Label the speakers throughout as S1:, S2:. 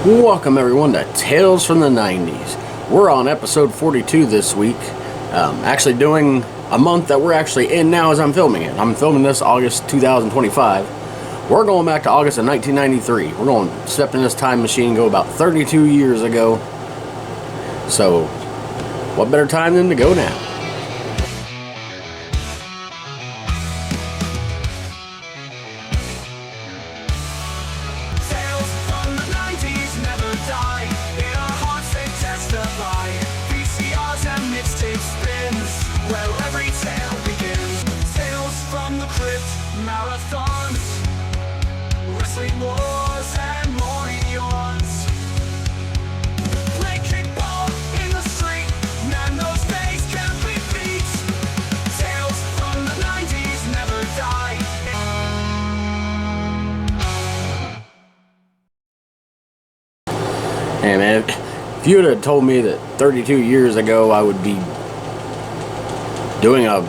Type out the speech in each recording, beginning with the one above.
S1: Welcome everyone to Tales from the 90s. We're on episode 42 this week. Actually doing a month that we're actually in now as I'm filming it. I'm filming this August 2025. We're going back to August of 1993. We're going to step in this time machine, go about 32 years ago. So, what better time than to go now?
S2: Wars and morning yawns. Play kickball in the street. Man, those days can't be beat. Tales from the 90s never die.
S1: Hey man, if you would have told me that 32 years ago I would be doing I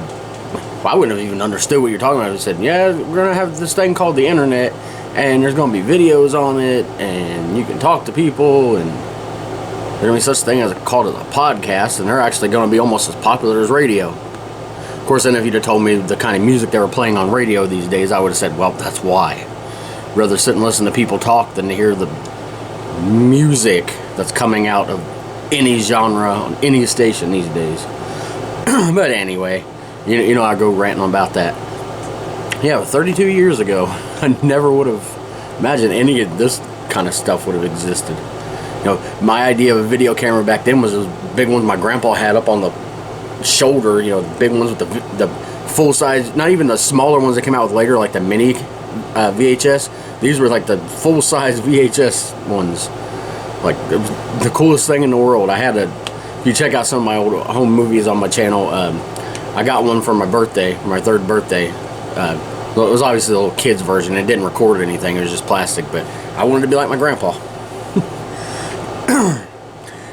S1: wouldn't have even understood what you're talking about. I said, yeah, we're going to have this thing called the internet, and there's going to be videos on it, and you can talk to people, and there's going to be such a thing as called as a podcast, and they're actually going to be almost as popular as radio. Of course, then if you'd have told me the kind of music they were playing on radio these days, I would have said, well, that's why. I'd rather sit and listen to people talk than to hear the music that's coming out of any genre on any station these days. But anyway, you know, I go ranting about that. Yeah, 32 years ago, I never would have imagined any of this kind of stuff would have existed. You know, my idea of a video camera back then was those big ones my grandpa had up on the shoulder, you know, the big ones with the full size, not even the smaller ones that came out with later, like the mini VHS. These were like the full size VHS ones. Like, it was the coolest thing in the world. If you check out some of my old home movies on my channel, I got one for my birthday, my third birthday. Well, it was obviously the little kid's version. It didn't record anything. It was just plastic, but I wanted to be like my grandpa.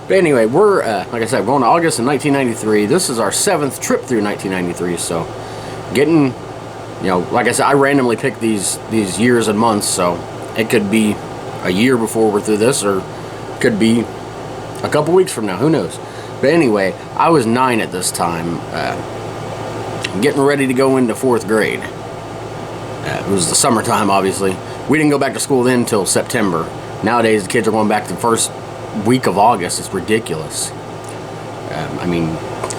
S1: But anyway, we're, like I said, going to August of 1993. This is our 7th trip through 1993, so getting, you know, like I said, I randomly picked these years and months, so it could be a year before we're through this, or it could be a couple weeks from now, who knows. But anyway, I was 9 at this time, getting ready to go into 4th grade. It was the summertime, obviously. We didn't go back to school then until September. Nowadays, the kids are going back the first week of August. It's ridiculous. I mean,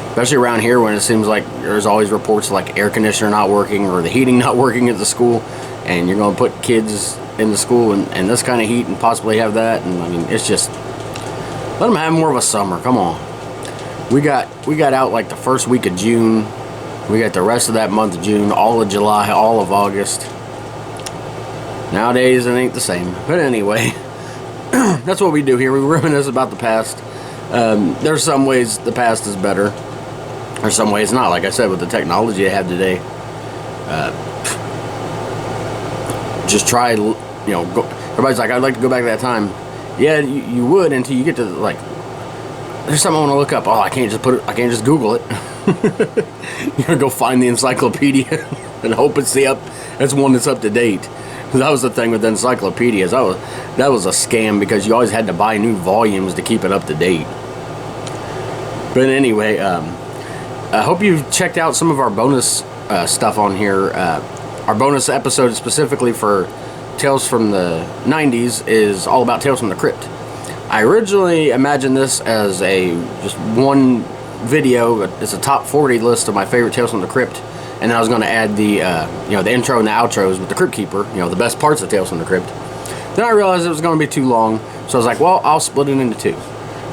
S1: especially around here when it seems like there's always reports like air conditioner not working or the heating not working at the school, and you're going to put kids in the school and this kind of heat and possibly have that. And I mean, it's just, let them have more of a summer. Come on. We got out like the first week of June. We got the rest of that month of June, all of July, all of August. Nowadays, it ain't the same. But anyway, that's what we do here. We reminisce about the past. There's some ways the past is better. There's some ways not. Like I said, with the technology I have today, just try, you know, go. Everybody's like, I'd like to go back to that time. Yeah, you would until you get to, like, there's something I want to look up. Oh, I can't just Google it. You're gonna go find the encyclopedia and hope it's one that's up to date. That was the thing with encyclopedias. That was a scam because you always had to buy new volumes to keep it up to date. But anyway, I hope you've checked out some of our bonus stuff on here. Our bonus episode specifically for Tales from the 90s is all about Tales from the Crypt. I originally imagined this as just one video. It's a top 40 list of my favorite Tales from the Crypt, and then I was going to add the the intro and the outros with the Crypt Keeper, the best parts of Tales from the Crypt. Then I realized it was going to be too long, so I was like, well, I'll split it into 2.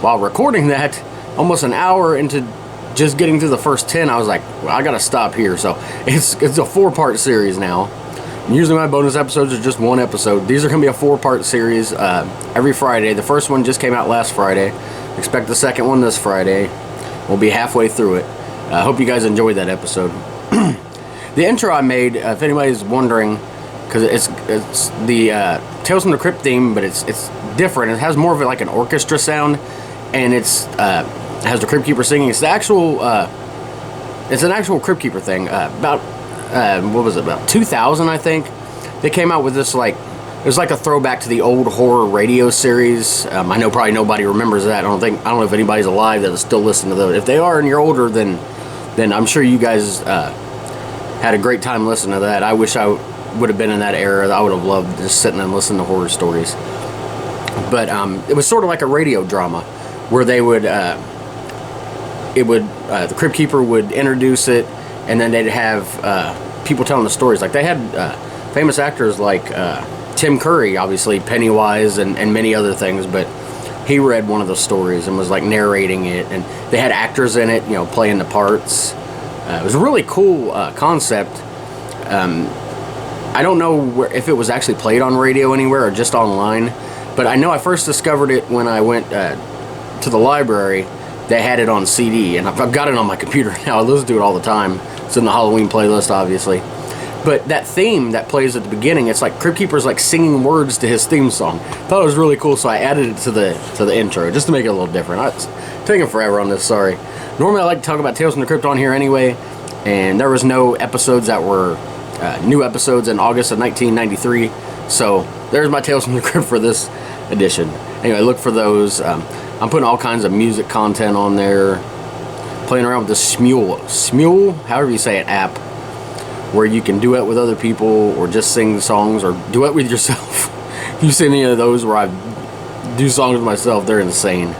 S1: While recording that, almost an hour into just getting through the first 10, I was like, well, I got to stop here. So it's a 4-part series now. Usually my bonus episodes are just 1 episode. These are going to be a 4-part series every Friday. The first one just came out last Friday. Expect the second one this Friday. We'll be halfway through it. I hope you guys enjoyed that episode. The intro I made, if anybody's wondering, because it's the Tales from the Crypt theme, but it's different. It has more of like an orchestra sound, and it has the Crypt Keeper singing. It's an actual Crypt Keeper thing. About 2000, I think, they came out with this like It was like a throwback to the old horror radio series. I know probably nobody remembers that. I don't know if anybody's alive that is still listening to those. If they are and you're older, then I'm sure you guys had a great time listening to that. I wish I would have been in that era. I would have loved just sitting and listening to horror stories. But it was sort of like a radio drama where they would, the Crypt Keeper would introduce it, and then they'd have people telling the stories. Like they had famous actors like Tim Curry, obviously Pennywise, and many other things, but he read one of the stories and was like narrating it, and they had actors in it, playing the parts. It was a really cool concept. I don't know if it was actually played on radio anywhere or just online, but I know I first discovered it when I went to the library. They had it on CD, and I've got it on my computer now. I listen to it all the time. It's in the Halloween playlist, obviously. But that theme that plays at the beginning, it's like Crypt Keeper's like singing words to his theme song. Thought it was really cool, so I added it to the intro just to make it a little different. It's taking forever on this, sorry. Normally I like to talk about Tales from the Crypt on here anyway, and there was no episodes that were new episodes in August of 1993, so there's my Tales from the Crypt for this edition. Anyway, look for those. I'm putting all kinds of music content on there, playing around with the Smule, however you say it, app, where you can duet with other people or just sing songs or duet with yourself. If you see any of those where I do songs with myself, they're insane.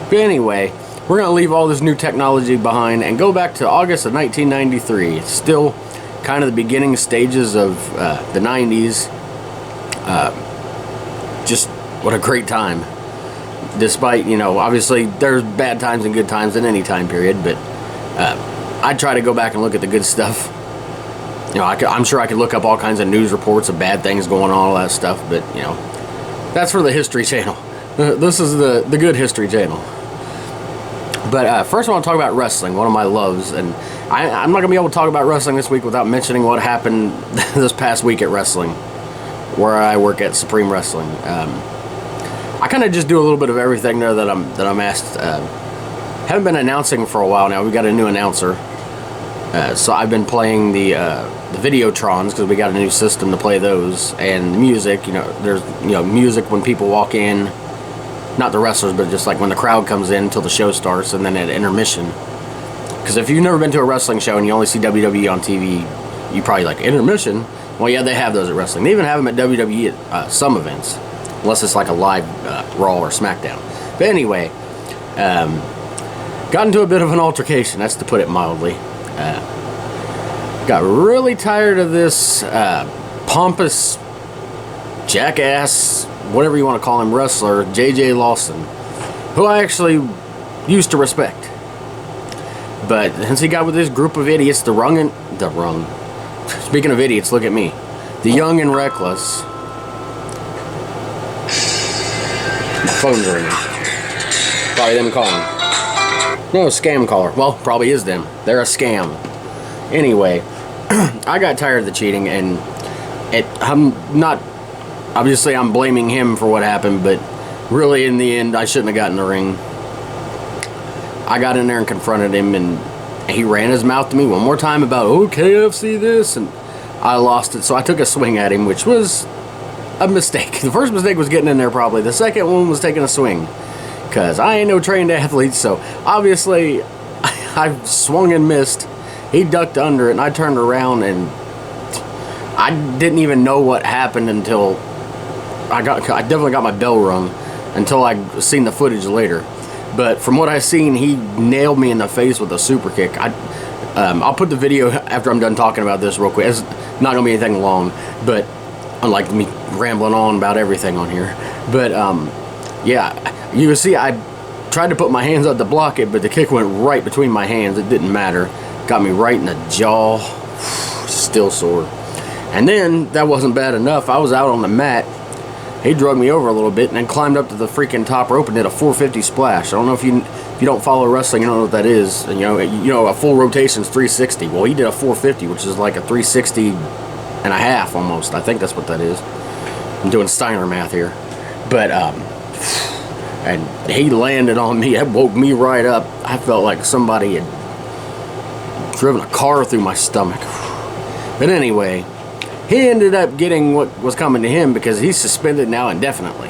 S1: But anyway, we're going to leave all this new technology behind and go back to August of 1993. It's still kind of the beginning stages of the 90s. Just what a great time. Despite, obviously there's bad times and good times in any time period, but I try to go back and look at the good stuff. I'm sure I could look up all kinds of news reports of bad things going on, all that stuff, but, that's for the History Channel. This is the good History Channel. But first I want to talk about wrestling, one of my loves, and I'm not going to be able to talk about wrestling this week without mentioning what happened this past week at wrestling, where I work at Supreme Wrestling. I kind of just do a little bit of everything there that I'm asked. Haven't been announcing for a while now. We got a new announcer, so I've been playing the Videotrons because we got a new system to play those, and music. There's music when people walk in, not the wrestlers, but just like when the crowd comes in until the show starts, and then at intermission. Because if you've never been to a wrestling show and you only see WWE on TV, you probably like intermission. Well, yeah, they have those at wrestling. They even have them at WWE at some events. Unless it's like a live Raw or SmackDown. But anyway, got into a bit of an altercation, that's to put it mildly. Got really tired of this pompous jackass, whatever you want to call him, wrestler, JJ Lawson, who I actually used to respect. But since he got with this group of idiots, speaking of idiots, look at me. The young and reckless. Phone's ringing. Probably them calling. No, scam caller. Well, probably is them. They're a scam. Anyway, I got tired of the cheating, and obviously I'm blaming him for what happened, but really in the end I shouldn't have gotten in the ring. I got in there and confronted him, and he ran his mouth to me one more time about, oh, KFC this, and I lost it. So I took a swing at him, which was a mistake. The first mistake was getting in there probably. The second one was taking a swing, because I ain't no trained athlete, so obviously I swung and missed. He ducked under it, and I turned around, and I didn't even know what happened until I definitely got my bell rung until I seen the footage later. But from what I seen, he nailed me in the face with a super kick. I'll put the video after I'm done talking about this real quick. It's not gonna be anything long, but unlike me rambling on about everything on here. But yeah, you can see I tried to put my hands up to block it, but the kick went right between my hands. It didn't matter. Got me right in the jaw. Still sore. And then that wasn't bad enough. I was out on the mat. He drug me over a little bit and then climbed up to the freaking top rope and did a 450 splash. I don't know if you don't follow wrestling, you don't know what that is. And, you know a full rotation's 360. Well, he did a 450, which is like a 360 and a half almost. I think that's what that is. I'm doing Steiner math here. But and he landed on me. That woke me right up. I felt like somebody had driven a car through my stomach. But anyway, He ended up getting what was coming to him because he's suspended now indefinitely.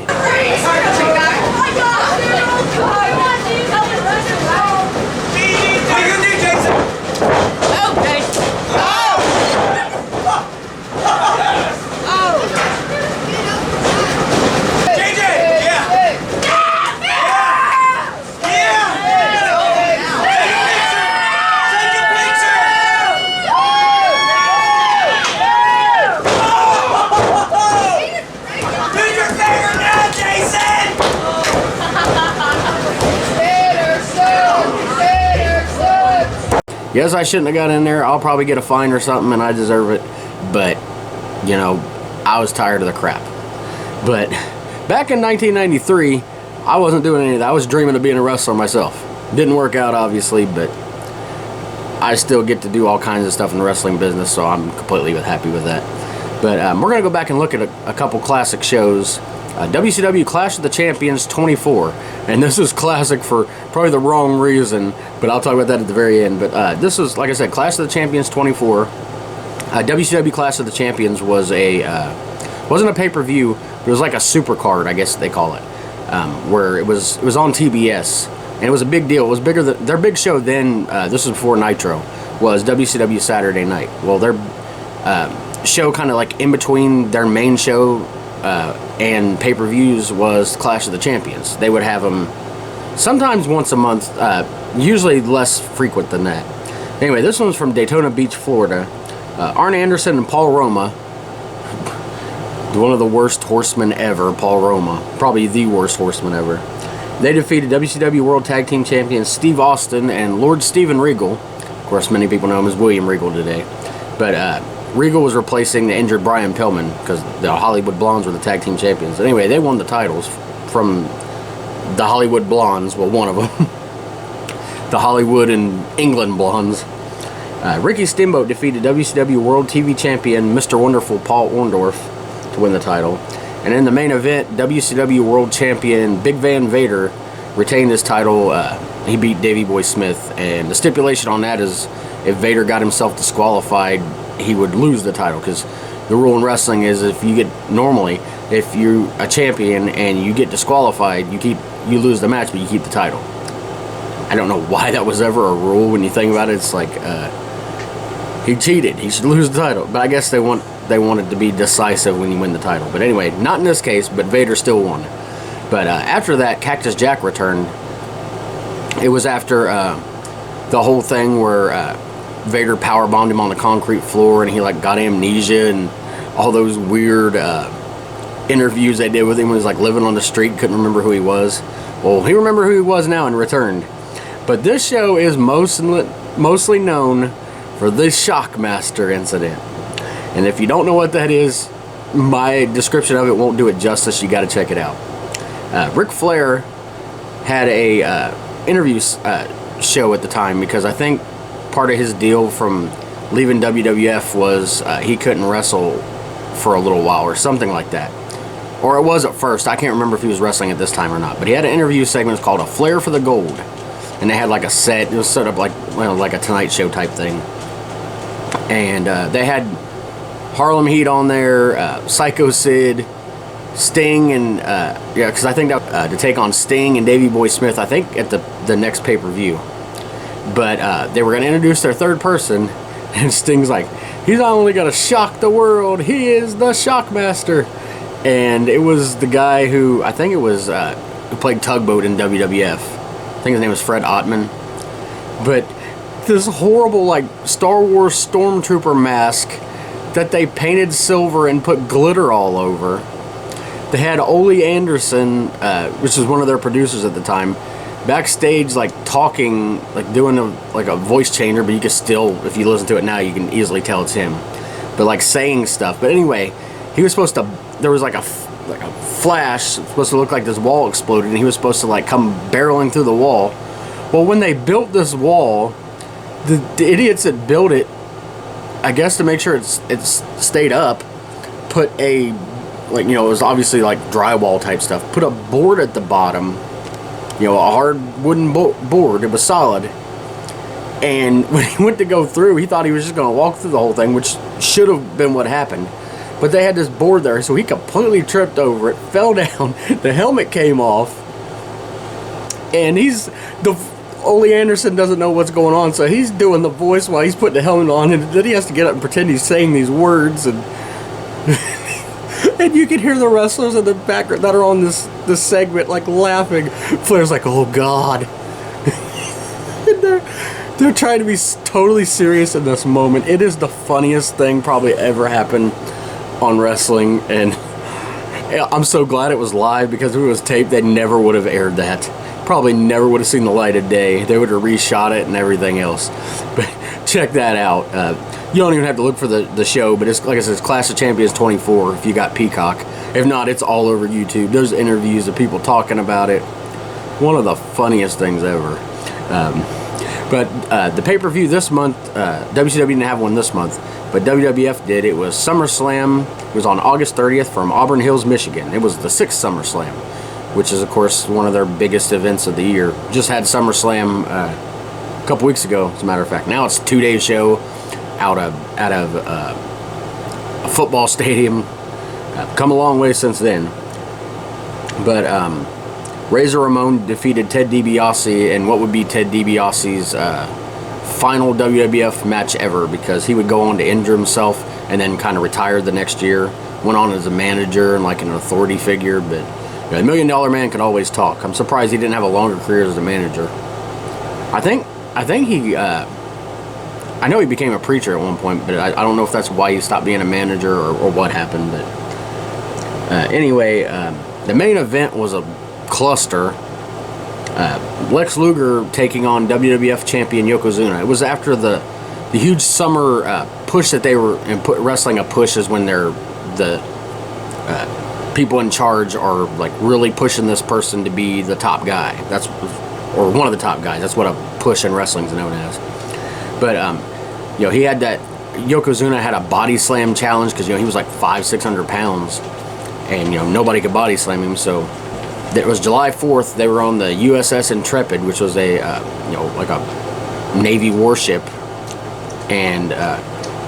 S1: Yes, I shouldn't have got in there. I'll probably get a fine or something, and I deserve it. But, you know, I was tired of the crap. But back in 1993, I wasn't doing any of that. I was dreaming of being a wrestler myself. Didn't work out, obviously, but I still get to do all kinds of stuff in the wrestling business, so I'm completely we're that. But we're going to go back and look at a couple classic shows. WCW Clash of the Champions 24, and this is classic for probably the wrong reason, but I'll talk about that at the very end. But this was, like I said, Clash of the Champions 24. WCW Clash of the Champions was wasn't a pay-per-view, but it was like a super card, I guess they call it, where it was on TBS, and it was a big deal. It was bigger than their big show then. This was before Nitro, was WCW Saturday Night. Well, their show kind of like in between their main show and pay-per-views was Clash of the Champions. They would have them sometimes once a month, usually less frequent than that. Anyway, this one was from Daytona Beach, Florida. Arn Anderson and Paul Roma, one of the worst horsemen ever, Paul Roma, probably the worst horseman ever. They defeated WCW World Tag Team Champions Steve Austin and Lord Steven Regal. Of course, many people know him as William Regal today. But Regal was replacing the injured Brian Pillman because the Hollywood Blondes were the tag team champions. Anyway, they won the titles from the Hollywood Blondes, well, one of them. The Hollywood and England Blondes. Ricky Steamboat defeated WCW World TV Champion Mr. Wonderful Paul Orndorff to win the title. And in the main event, WCW World Champion Big Van Vader retained his title. He beat Davey Boy Smith, and the stipulation on that is if Vader got himself disqualified, he would lose the title, because the rule in wrestling is if you're a champion and you get disqualified, you lose the match, but you keep the title. I don't know why that was ever a rule. When you think about it, it's like he cheated, he should lose the title. But I guess they wanted to be decisive when you win the title. But anyway, not in this case, but Vader still won. But after that, Cactus Jack returned. It was after the whole thing where Vader powerbombed him on the concrete floor, and he like got amnesia, and all those weird interviews they did with him when he was like living on the street, couldn't remember who he was. Well, he remembered who he was now and returned. But this show is mostly known for the Shockmaster incident. And if you don't know what that is, my description of it won't do it justice. You got to check it out. Ric Flair had a interview show at the time, because I think part of his deal from leaving WWF was he couldn't wrestle for a little while or something like that. Or it was at first. I can't remember if he was wrestling at this time or not. But he had an interview segment called A Flair for the Gold. And they had like a set. It was set up like a Tonight Show type thing. And they had Harlem Heat on there, Psycho Sid, Sting, and because I think that to take on Sting and Davey Boy Smith, I think at the next pay-per-view. But they were going to introduce their third person, and Sting's like, he's not only going to shock the world, he is the Shockmaster. And it was the guy who, I think it was, who played Tugboat in WWF. I think his name was Fred Ottman. But this horrible, like, Star Wars Stormtrooper mask that they painted silver and put glitter all over. They had Ole Anderson, which was one of their producers at the time, backstage, like, talking, like, doing a voice changer, but you can still, if you listen to it now, you can easily tell it's him. But, like, saying stuff. But anyway, he was supposed to, there was like a flash, supposed to look like this wall exploded, and he was supposed to, like, come barreling through the wall. Well, when they built this wall, the idiots that built it, I guess to make sure it's stayed up, put a, like, you know, it was obviously like drywall type stuff, put a board at the bottom, you know, a hard wooden board. It was solid. And when he went to go through, he thought he was just going to walk through the whole thing, which should have been what happened. But they had this board there, so he completely tripped over it, fell down, the helmet came off, and Ole Anderson doesn't know what's going on, so he's doing the voice while he's putting the helmet on, and then he has to get up and pretend he's saying these words, and and you can hear the wrestlers in the background that are on this segment like laughing. Flair's like, oh God. And they're trying to be totally serious in this moment. It is the funniest thing probably ever happened on wrestling, and I'm so glad it was live, because if it was taped, they never would have aired that. Probably never would have seen the light of day. They would have reshot it and everything else. But check that out. You don't even have to look for the show, but it's like I said, it's Clash of Champions 24 if you got Peacock. If not, it's all over YouTube. There's interviews of people talking about it. One of the funniest things ever. But the pay-per-view this month, WCW didn't have one this month, but WWF did. It was SummerSlam. It was on August 30th from Auburn Hills, Michigan. It was the 6th SummerSlam, which is, of course, one of their biggest events of the year. Just had SummerSlam a couple weeks ago, as a matter of fact. Now it's a 2-day show out of a football stadium. Come a long way since then. But Razor Ramon defeated Ted DiBiase in what would be Ted DiBiase's final WWF match ever, because he would go on to injure himself and then kind of retire the next year. Went on as a manager and like an authority figure, but the $1 Million Man can always talk. I'm surprised he didn't have a longer career as a manager. I think he, I know he became a preacher at one point, but I don't know if that's why he stopped being a manager or what happened. But anyway, the main event was a cluster. Lex Luger taking on WWF champion Yokozuna. It was after the huge summer push that they were in. Wrestling a push is when the people in charge are like really pushing this person to be the top guy. Or one of the top guys. That's what a push in wrestling is known as. But he had that. Yokozuna had a body slam challenge because he was like 500-600 pounds, and nobody could body slam him. So it was July 4th. They were on the USS Intrepid, which was a like a Navy warship, and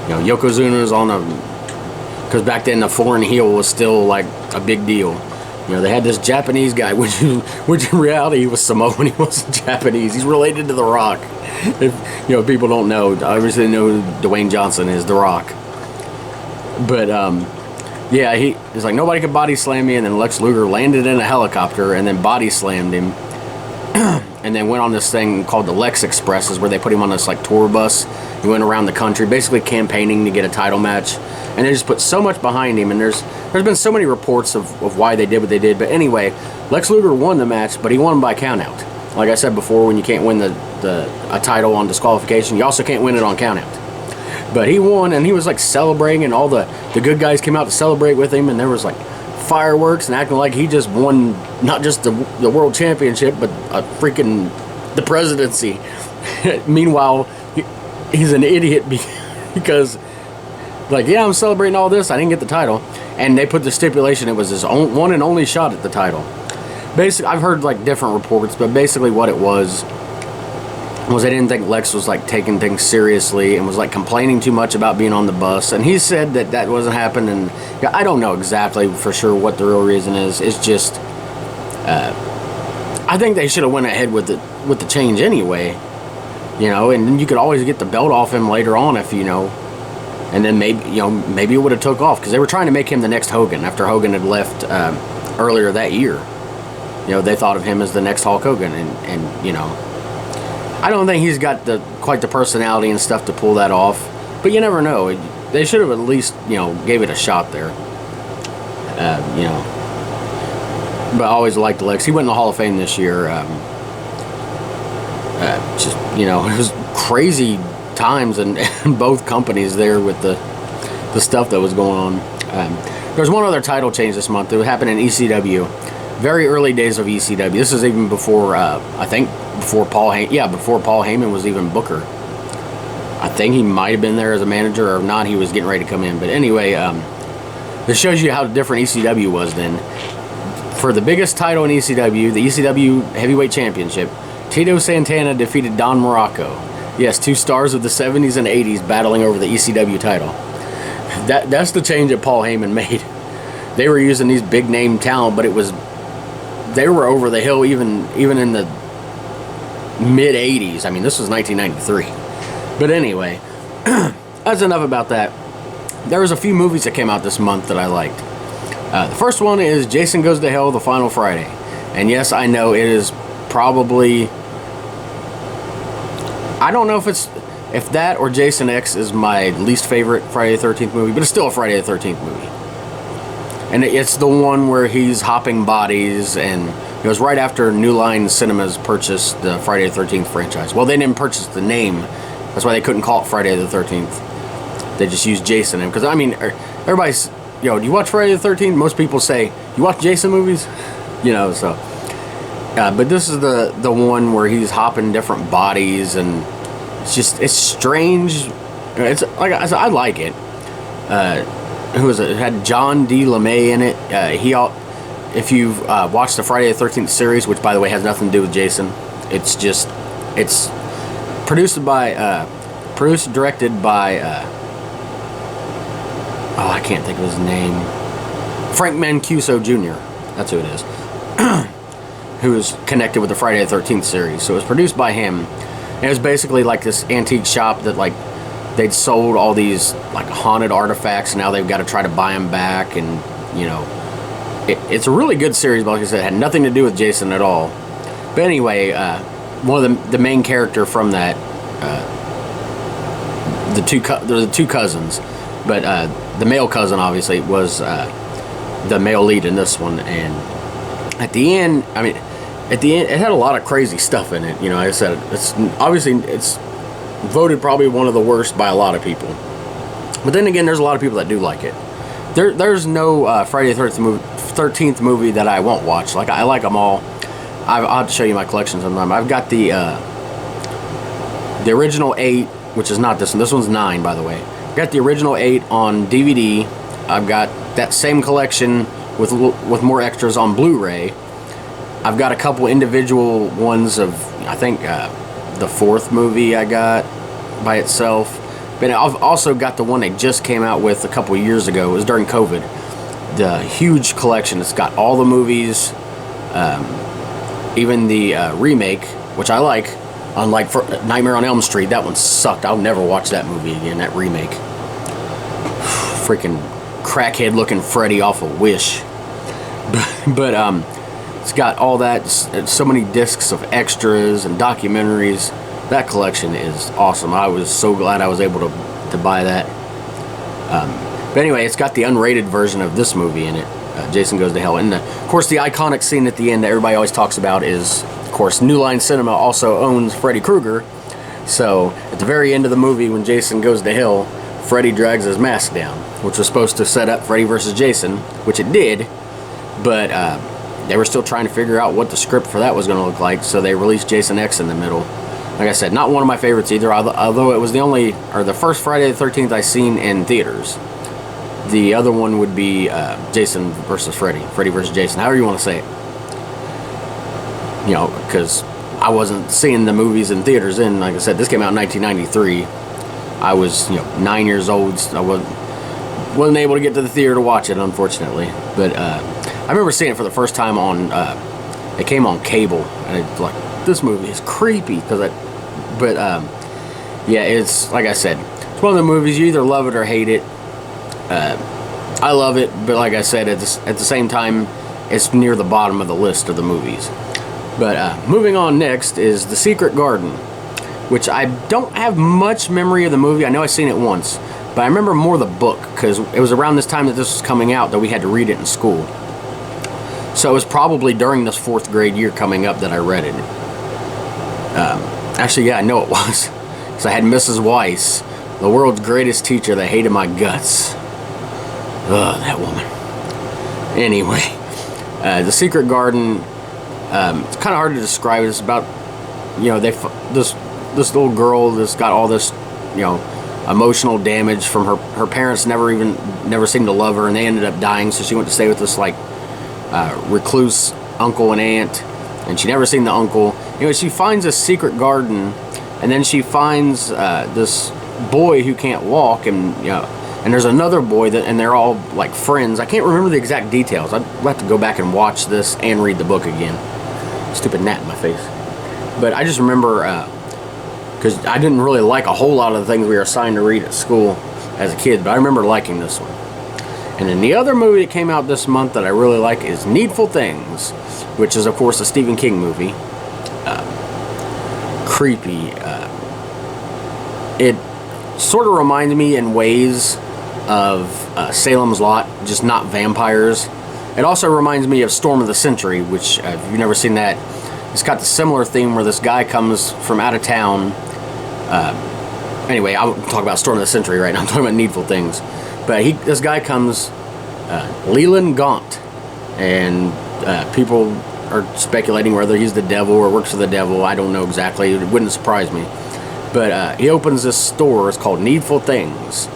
S1: Yokozuna was on because back then the foreign heel was still like a big deal. They had this Japanese guy, which in reality he was Samoan. He wasn't Japanese. He's related to The Rock. If people don't know, obviously know who Dwayne Johnson is, The Rock. But yeah, he's like, nobody could body slam me, and then Lex Luger landed in a helicopter and then body slammed him, and then went on this thing called the Lex Express, is where they put him on this like tour bus. He went around the country, basically campaigning to get a title match, and they just put so much behind him. And there's been so many reports of why they did what they did. But anyway, Lex Luger won the match, but he won by countout. Like I said before, when you can't win a title on disqualification, you also can't win it on countout. But he won, and he was like celebrating, and all the good guys came out to celebrate with him, and there was like fireworks and acting like he just won not just the world championship, but the presidency. Meanwhile, he's an idiot because, like, yeah, I'm celebrating all this, I didn't get the title. And they put the stipulation it was his one and only shot at the title. Basically, I've heard like different reports, but basically what it was they didn't think Lex was like taking things seriously and was like complaining too much about being on the bus. And he said that wasn't happening. And I don't know exactly for sure what the real reason is. It's just I think they should have went ahead with the change anyway. And then you could always get the belt off him later on if and then maybe it would have took off, because they were trying to make him the next Hogan after Hogan had left earlier that year. They thought of him as the next Hulk Hogan, and I don't think he's got quite the personality and stuff to pull that off, but you never know. They should have at least gave it a shot there. But I always liked Lex. He went in the Hall of Fame this year. It was crazy times in both companies there with the stuff that was going on. There's one other title change this month. It happened in ECW. Very early days of ECW. This is even before, I think, before Paul Heyman was even Booker. I think he might have been there as a manager, or if not, he was getting ready to come in. But anyway, this shows you how different ECW was then. For the biggest title in ECW, the ECW Heavyweight Championship, Tito Santana defeated Don Morocco. Yes, two stars of the 70s and 80s battling over the ECW title. That's the change that Paul Heyman made. They were using these big name talent, but they were over the hill even in the mid 80s. I mean, this was 1993. But anyway, that's enough about that. There was a few movies that came out this month that I liked. The first one is Jason Goes to Hell: The Final Friday. And yes, I know it is probably, I don't know if that or Jason X is my least favorite Friday the 13th movie, but it's still a Friday the 13th movie. And it's the one where he's hopping bodies, and it was right after New Line Cinemas purchased the Friday the 13th franchise. Well, they didn't purchase the name. That's why they couldn't call it Friday the 13th. They just used Jason. Because, I mean, everybody's, do you watch Friday the 13th? Most people say, you watch Jason movies? So. But this is the one where he's hopping different bodies, and it's strange. It's like I like it. Who was it? It had John D. LeMay in it. If you've watched the Friday the 13th series, which by the way has nothing to do with Jason, it's produced and directed by I can't think of his name. Frank Mancuso Jr. That's who it is. Who is connected with the Friday the 13th series. So it was produced by him. And it was basically like this antique shop that they'd sold all these like haunted artifacts, and now they've got to try to buy them back. And it's a really good series, but like I said, it had nothing to do with Jason at all. But anyway, one of the main character from that, the two cousins, but the male cousin obviously was the male lead in this one. And at the end, it had a lot of crazy stuff in it. Like I said, it's voted probably one of the worst by a lot of people. But then again, there's a lot of people that do like it. There's no Friday the 13th movie that I won't watch. Like, I like them all. I'll have to show you my collection sometime. I've got the original 8, which is not this one. This one's 9, by the way. I've got the original 8 on DVD. I've got that same collection with more extras on Blu-ray. I've got a couple individual ones of, I think, the 4th movie I got by itself. But I've also got the one they just came out with a couple of years ago. It was during COVID. The huge collection. It's got all the movies, even the remake, which I like. Unlike Nightmare on Elm Street, that one sucked. I'll never watch that movie again, that remake. Freaking crackhead-looking Freddy off of Wish. But it's got all that, so many discs of extras and documentaries. That collection is awesome. I was so glad I was able to buy that. But anyway, it's got the unrated version of this movie in it, Jason Goes to Hell. And of course, the iconic scene at the end that everybody always talks about is, of course, New Line Cinema also owns Freddy Krueger. So at the very end of the movie, when Jason goes to hell, Freddy drags his mask down, which was supposed to set up Freddy versus Jason, which it did. But they were still trying to figure out what the script for that was going to look like, so they released Jason X in the middle. Like I said, not one of my favorites either, although it was the first Friday the 13th I seen in theaters. The other one would be Jason versus Freddy, Freddy versus Jason, however you want to say it. Because I wasn't seeing the movies in theaters then. Like I said, this came out in 1993. I was, 9 years old. So I wasn't able to get to the theater to watch it, unfortunately. But I remember seeing it for the first time on, it came on cable, and it's like, this movie is creepy, yeah, it's, like I said, it's one of the movies, you either love it or hate it. I love it, but like I said, at the same time, it's near the bottom of the list of the movies. But moving on next is The Secret Garden, which I don't have much memory of the movie. I know I've seen it once, but I remember more the book, because it was around this time that this was coming out that we had to read it in school. So it was probably during this 4th grade year coming up that I read it. Actually, yeah, I know it was. Because I had Mrs. Weiss, the world's greatest teacher that hated my guts. Ugh, that woman. Anyway, The Secret Garden, it's kind of hard to describe. It's about, this little girl that's got all this, emotional damage from her parents never seemed to love her, and they ended up dying, so she went to stay with this, recluse uncle and aunt, and she never seen the uncle. She finds a secret garden, and then she finds this boy who can't walk, and And there's another boy and they're all like friends. I can't remember the exact details. I'd have to go back and watch this and read the book again. Stupid gnat in my face. But I just remember, because I didn't really like a whole lot of the things we were assigned to read at school as a kid, but I remember liking this one. And then the other movie that came out this month that I really like is Needful Things, which is, of course, a Stephen King movie. Creepy. It sort of reminds me in ways of Salem's Lot, just not vampires. It also reminds me of Storm of the Century, which, if you've never seen that, it's got the similar theme where this guy comes from out of town. Anyway, I'll talk about Storm of the Century right now. I'm talking about Needful Things. But this guy comes, Leland Gaunt, and people are speculating whether he's the devil or works for the devil. I don't know exactly. It wouldn't surprise me. But he opens this store. It's called Needful Things,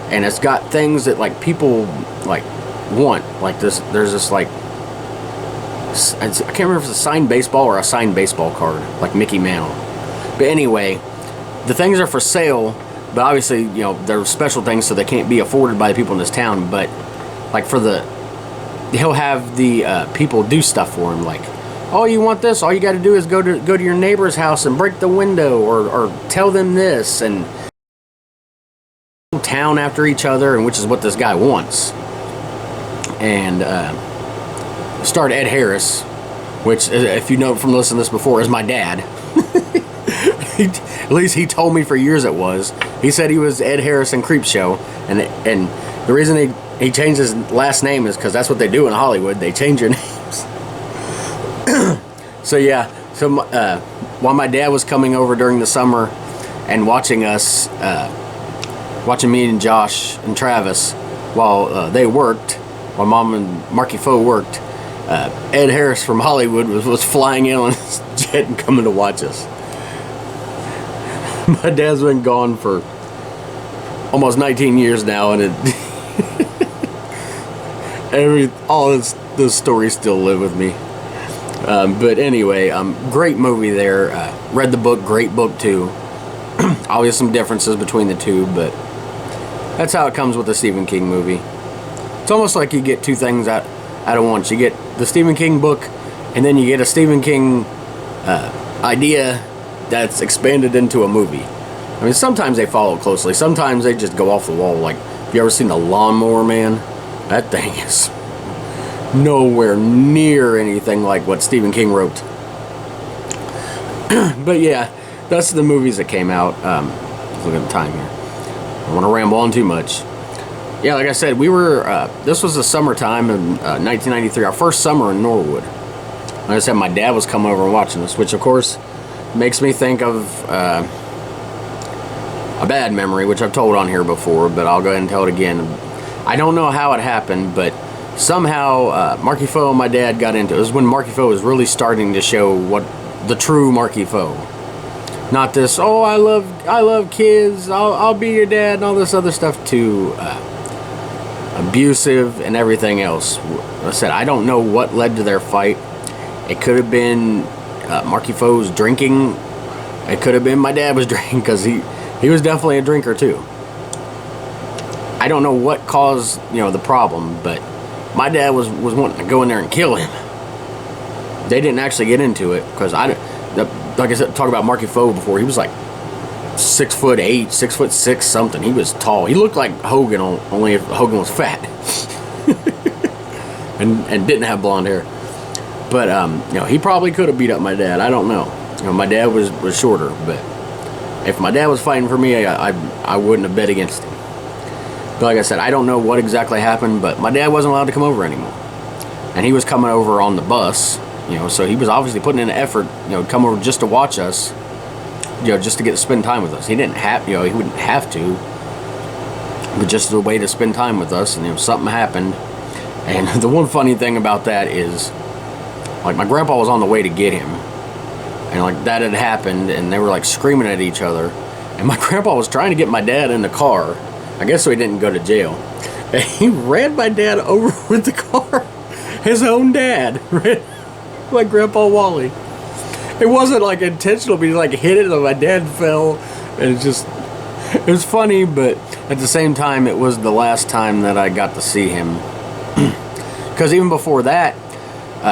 S1: and it's got things that like people like want. Like this, there's this like I can't remember if it's a signed baseball or a signed baseball card, like Mickey Mantle. But anyway, the things are for sale. But obviously, you know, they're special things, so they can't be afforded by the people in this town. But like he'll have the people do stuff for him. Like, oh, you want this? All you got to do is go to your neighbor's house and break the window, or tell them this, and town after each other, and which is what this guy wants. And starred Ed Harris, which, if you know from listening to this before, is my dad. At least he told me for years it was. He said he was Ed Harris in Creepshow, and the reason he changed his last name is because that's what they do in Hollywood. They change your names. So yeah, while my dad was coming over during the summer and watching me and Josh and Travis while they worked, while Mom and Marky Foe worked, Ed Harris from Hollywood was flying in on his jet and coming to watch us. My dad's been gone for almost 19 years now, and those stories still live with me. But anyway, great movie there. Read the book, great book too. Obviously some differences between the two, but that's how it comes with the Stephen King movie. It's almost like you get two things out of once. You get the Stephen King book, and then you get a Stephen King idea that's expanded into a movie. I mean, sometimes they follow closely. Sometimes they just go off the wall. Like, have you ever seen The Lawnmower Man? That thing is nowhere near anything like what Stephen King wrote. But yeah, that's the movies that came out. Let's look at the time here. I don't want to ramble on too much. Yeah, like I said, this was the summertime in 1993, our first summer in Norwood. Like I said, my dad was coming over and watching this, which of course makes me think of a bad memory, which I've told on here before, but I'll go ahead and tell it again. I don't know how it happened, but somehow Marky Foe and my dad got into it. It was when Marky Foe was really starting to show what the true Marky Foe. Not this, oh, I love kids, I'll be your dad, and all this other stuff, to abusive and everything else. Like I said, I don't know what led to their fight. It could have been Marky Foe's drinking. It could have been my dad was drinking, because he was definitely a drinker too. I don't know what caused, the problem, but my dad was wanting to go in there and kill him. They didn't actually get into it, because like I said, talk about Marky Foe before. He was like 6'8", 6'6", something. He was tall. He looked like Hogan, only if Hogan was fat and didn't have blonde hair. But he probably could have beat up my dad. I don't know. My dad was shorter, but if my dad was fighting for me, I wouldn't have bet against him. But like I said, I don't know what exactly happened, but my dad wasn't allowed to come over anymore, and he was coming over on the bus. So he was obviously putting in an effort, to come over just to watch us, just to get to spend time with us. He didn't have, he wouldn't have to, but just a way to spend time with us. And something happened, and the one funny thing about that is, like, my grandpa was on the way to get him, and like that had happened, and they were like screaming at each other, and my grandpa was trying to get my dad in the car, I guess so he didn't go to jail, and he ran my dad over with the car. His own dad ran like Grandpa Wally. It wasn't like intentional, but he like hit it, and my dad fell, and it was funny. But at the same time, it was the last time that I got to see him. Because even before that,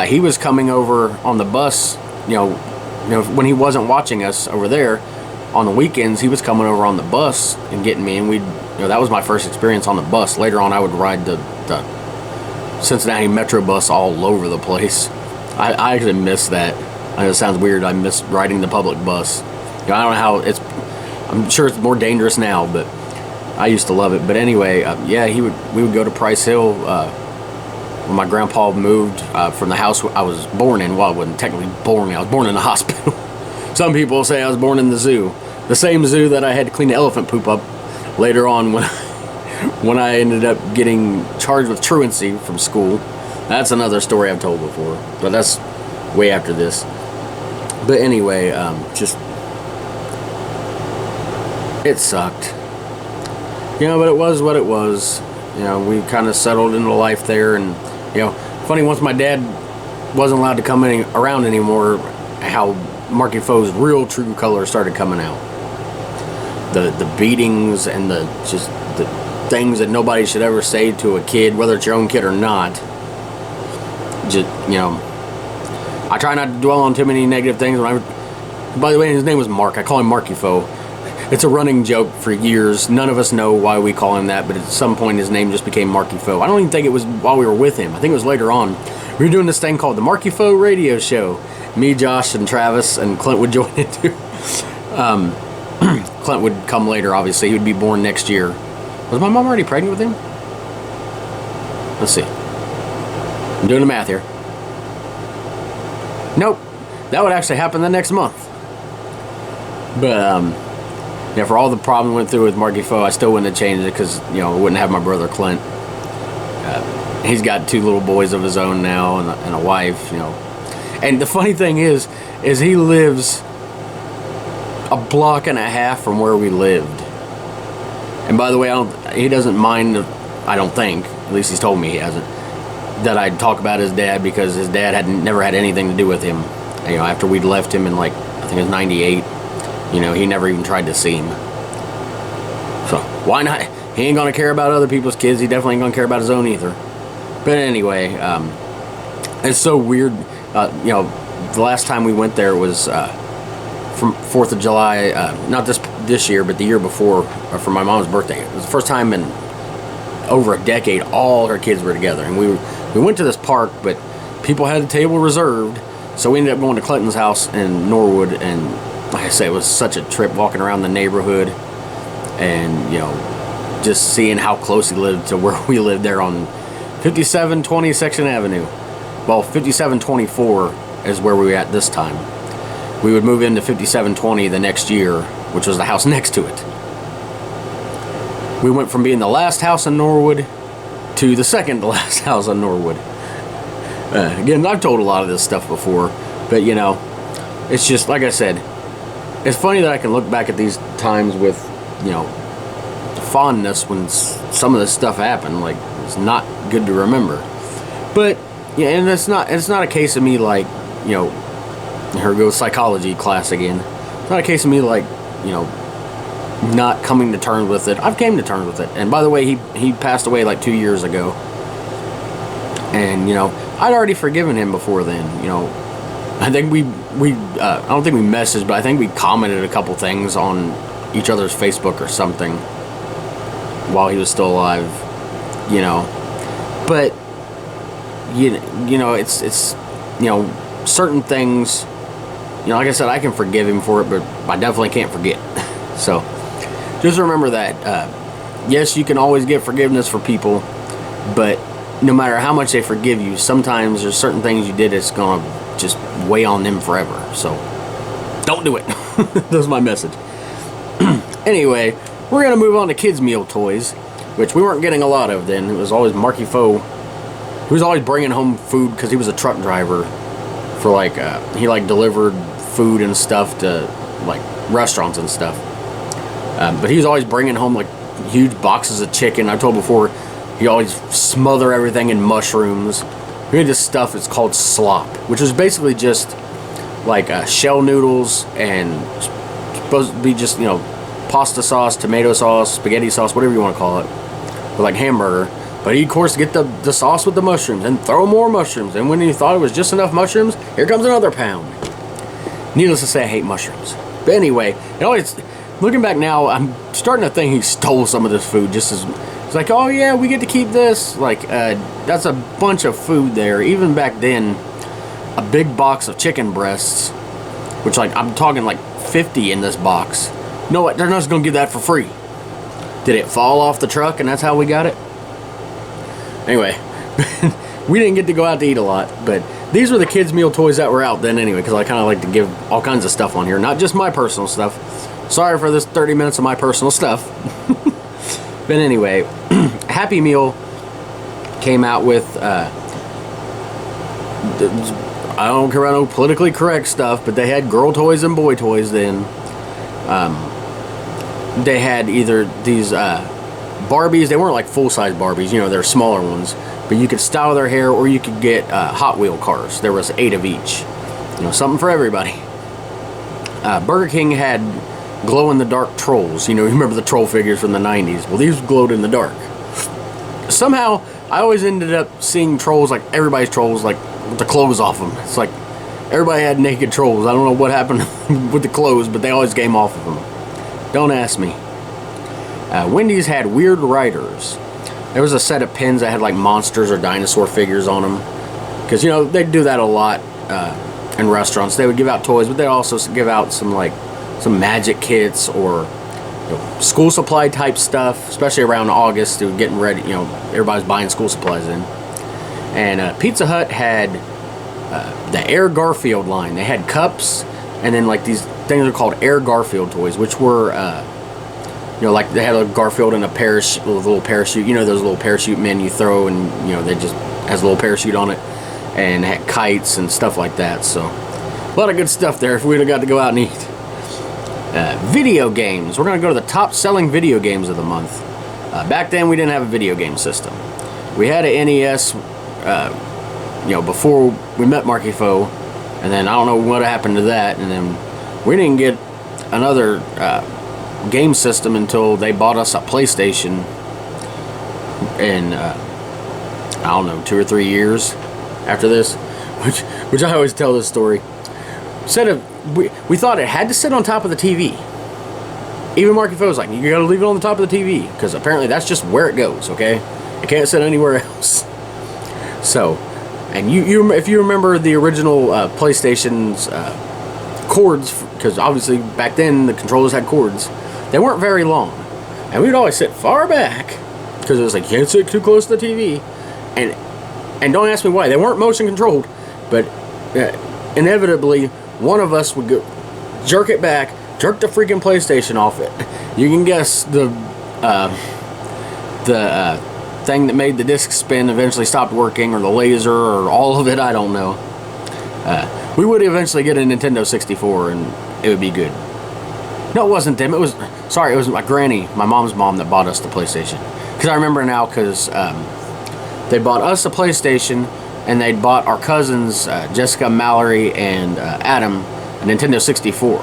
S1: he was coming over on the bus, when he wasn't watching us over there on the weekends, he was coming over on the bus and getting me, and that was my first experience on the bus. Later on, I would ride the Cincinnati Metro bus all over the place. I actually miss that. I know it sounds weird. I miss riding the public bus. I don't know how I'm sure it's more dangerous now, but I used to love it. But anyway, we would go to Price Hill when my grandpa moved from the house I was born in. Well, I wasn't technically born in. I was born in the hospital. Some people say I was born in the zoo. The same zoo that I had to clean the elephant poop up later on when I ended up getting charged with truancy from school. That's another story I've told before, but that's way after this. But anyway, it sucked. But it was what it was. We kind of settled into life there, and funny, once my dad wasn't allowed to come around anymore, how Marky Foe's real true colors started coming out. The beatings and the things that nobody should ever say to a kid, whether it's your own kid or not. I try not to dwell on too many negative things. By the way, his name was Mark. I call him Marky Foe. It's a running joke for years. None of us know why we call him that, but at some point his name just became Marky Foe. I don't even think it was while we were with him. I think it was later on. We were doing this thing called the Marky Foe Radio Show. Me, Josh, and Travis, and Clint would join it too. Clint would come later, obviously. He would be born next year. Was my mom already pregnant with him? Let's see. I'm doing the math here. Nope. That would actually happen the next month. But, for all the problems I went through with Marky Foe, I still wouldn't have changed it because, I wouldn't have my brother Clint. He's got 2 little boys of his own now and a wife, And the funny thing is he lives a block and a half from where we lived. And by the way, he doesn't mind, I don't think, at least he's told me he hasn't, that I talk about his dad because his dad had never had anything to do with him. After we'd left him in I think it was 98, he never even tried to see him. So why not? He ain't gonna care about other people's kids. He definitely ain't gonna care about his own either. But anyway, it's so weird. The last time we went there was from 4th of July, not this year, but the year before, for my mom's birthday. It was the first time in over a decade all her kids were together. And we went to this park, but people had the table reserved, so we ended up going to Clinton's house in Norwood. And like I say, it was such a trip walking around the neighborhood and, just seeing how close he lived to where we lived there on 5720 Section Avenue. Well, 5724 is where we were at this time. We would move into 5720 the next year, which was the house next to it. We went from being the last house in Norwood to the second to last house in Norwood. Again, I've told a lot of this stuff before, but it's just, like I said, it's funny that I can look back at these times with, fondness when some of this stuff happened. It's not good to remember. But, and it's not a case of me here goes psychology class again. It's not a case of me not coming to terms with it. I've came to terms with it. And by the way, he passed away 2 years ago. And, I'd already forgiven him before then. I think we I don't think we messaged, but I think we commented a couple things on each other's Facebook or something while he was still alive, But, it's certain things, like I said, I can forgive him for it, but I definitely can't forget. So, just remember that, yes, you can always get forgiveness for people, but no matter how much they forgive you, sometimes there's certain things you did that's going to just weigh on them forever. So, don't do it. That's my message. Anyway, we're going to move on to kids' meal toys, which we weren't getting a lot of then. It was always Marky Foe. He was always bringing home food because he was a truck driver for he delivered food and stuff to restaurants and stuff. But he was always bringing home huge boxes of chicken. I told before, he always smother everything in mushrooms. We had this stuff, it's called slop, which is basically just shell noodles and supposed to be just, pasta sauce, tomato sauce, spaghetti sauce, whatever you want to call it, or like hamburger. But he'd, of course, get the sauce with the mushrooms and throw more mushrooms. And when he thought it was just enough mushrooms, here comes another pound. Needless to say, I hate mushrooms. But anyway, it always, looking back now, I'm starting to think he stole some of this food. Just as it's like, oh yeah, we get to keep this. Like, that's a bunch of food there. Even back then, a big box of chicken breasts, which, like, I'm talking like 50 in this box. No, they're not just gonna give that for free. Did it fall off the truck and that's how we got it? Anyway, we didn't get to go out to eat a lot, but these were the kids' meal toys that were out then anyway, because I kind of like to give all kinds of stuff on here, not just my personal stuff. Sorry for this 30 minutes of my personal stuff. But anyway, Happy Meal came out with, I don't care about no politically correct stuff, but they had girl toys and boy toys then. They had either these Barbies. They weren't like full-size Barbies, you know, they're smaller ones, but you could style their hair, or you could get Hot Wheel cars. There was 8 of each, you know, something for everybody. Burger King had glow-in-the-dark trolls. You know, you remember the troll figures from the 90s. Well, these glowed in the dark. Somehow I always ended up seeing trolls, like everybody's trolls, like with the clothes off them. It's like everybody had naked trolls. I don't know what happened with the clothes, but they always came off of them. Don't ask me. Wendy's had Weird Riders. There was a set of pins that had like monsters or dinosaur figures on them. Because, you know, they do that a lot in restaurants. They would give out toys, but they'd also give out some magic kits or, you know, school supply type stuff, especially around August. They were getting ready, you know, everybody's buying school supplies in. And Pizza Hut had the Air Garfield line. They had cups, and then like these things are called Air Garfield toys, which were you know, like they had a Garfield and a parachute, little parachute. You know, those little parachute men you throw, and you know, they just has a little parachute on it, and had kites and stuff like that. So a lot of good stuff there if we'd have got to go out and eat. Video games. We're gonna go to the top selling video games of the month. Back then we didn't have a video game system. We had an NES, you know, before we met Marky Foe, and then I don't know what happened to that, and then we didn't get another game system until they bought us a PlayStation in I don't know, 2 or 3 years after this, which I always tell this story. We thought it had to sit on top of the TV. Even Marky Foe was like, you gotta leave it on the top of the TV, because apparently that's just where it goes, okay? It can't sit anywhere else. So, and you if you remember the original PlayStation's cords, because obviously back then the controllers had cords, they weren't very long, and we'd always sit far back because it was like, you can't sit too close to the TV, and don't ask me why. They weren't motion controlled, but inevitably one of us would go jerk it back, jerk the freaking PlayStation off it. You can guess the thing that made the disc spin eventually stopped working, or the laser, or all of it. I don't know. We would eventually get a Nintendo 64, and it would be good. No, it wasn't them. It was my granny, my mom's mom, that bought us the PlayStation. Because I remember now, because they bought us a PlayStation, and they'd bought our cousins, Jessica, Mallory, and Adam, a Nintendo 64.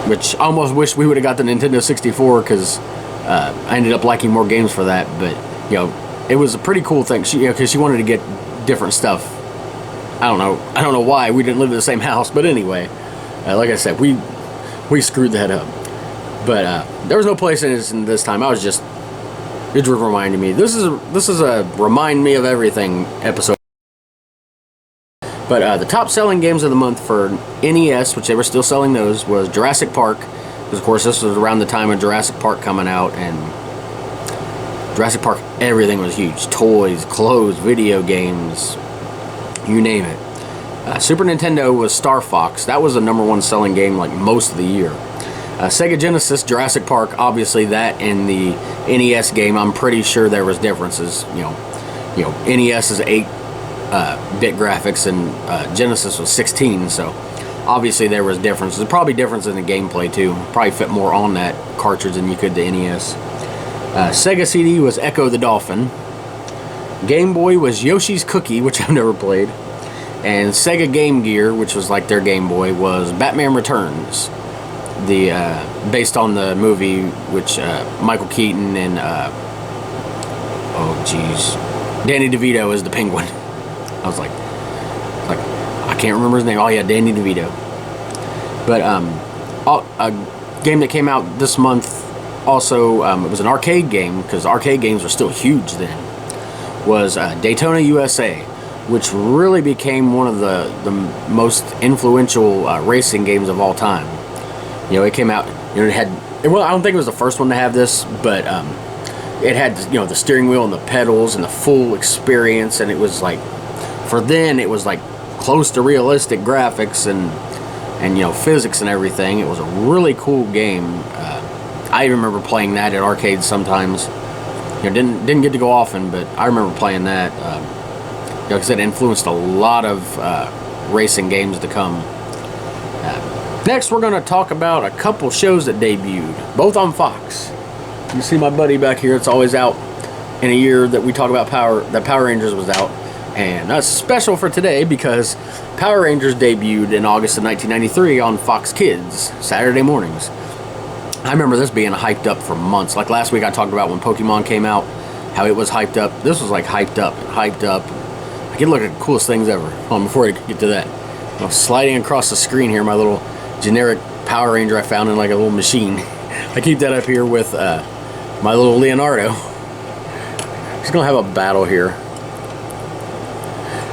S1: Which I almost wish we would have got the Nintendo 64, because I ended up liking more games for that. But, you know, it was a pretty cool thing. She, you know, because she wanted to get different stuff. I don't know why. We didn't live in the same house, but anyway. Like I said, we screwed that up. But there was no PlayStation this time. It just reminded me. This is a remind me of everything episode. But the top selling games of the month for NES, which they were still selling those, was Jurassic Park. Because of course this was around the time of Jurassic Park coming out, and Jurassic Park, everything was huge. Toys, clothes, video games, you name it. Super Nintendo was Star Fox. That was the #1 selling game like most of the year. Sega Genesis, Jurassic Park, obviously that and the NES game, I'm pretty sure there was differences. You know, NES is 8-bit graphics, and Genesis was 16, so obviously there was differences. Probably difference in the gameplay too. Probably fit more on that cartridge than you could the NES. Sega CD was Echo the Dolphin. Game Boy was Yoshi's Cookie, which I've never played. And Sega Game Gear, which was like their Game Boy, was Batman Returns. based on the movie, which Michael Keaton and Danny DeVito is the Penguin. I was like I can't remember his name. Oh yeah, Danny DeVito. But a game that came out this month also, it was an arcade game, because arcade games were still huge then, was Daytona USA, which really became one of the most influential racing games of all time. It came out, it had, well, I don't think it was the first one to have this, but it had, the steering wheel and the pedals and the full experience, and it was like, for then, it was like close to realistic graphics and physics and everything. It was a really cool game. I remember playing that at arcades sometimes. Didn't get to go often, but I remember playing that. Because it influenced a lot of racing games to come. Next, we're going to talk about a couple shows that debuted, both on Fox. You see my buddy back here. It's always out in a year that we talk about Power Rangers was out. And that's special for today because Power Rangers debuted in August of 1993 on Fox Kids, Saturday mornings. I remember this being hyped up for months. Like last week I talked about when Pokemon came out, how it was hyped up. This was like hyped up. I can look at the coolest things ever. Before I get to that, I'm sliding across the screen here, my little generic Power Ranger I found in like a little machine. I keep that up here with my little Leonardo. He's gonna have a battle here.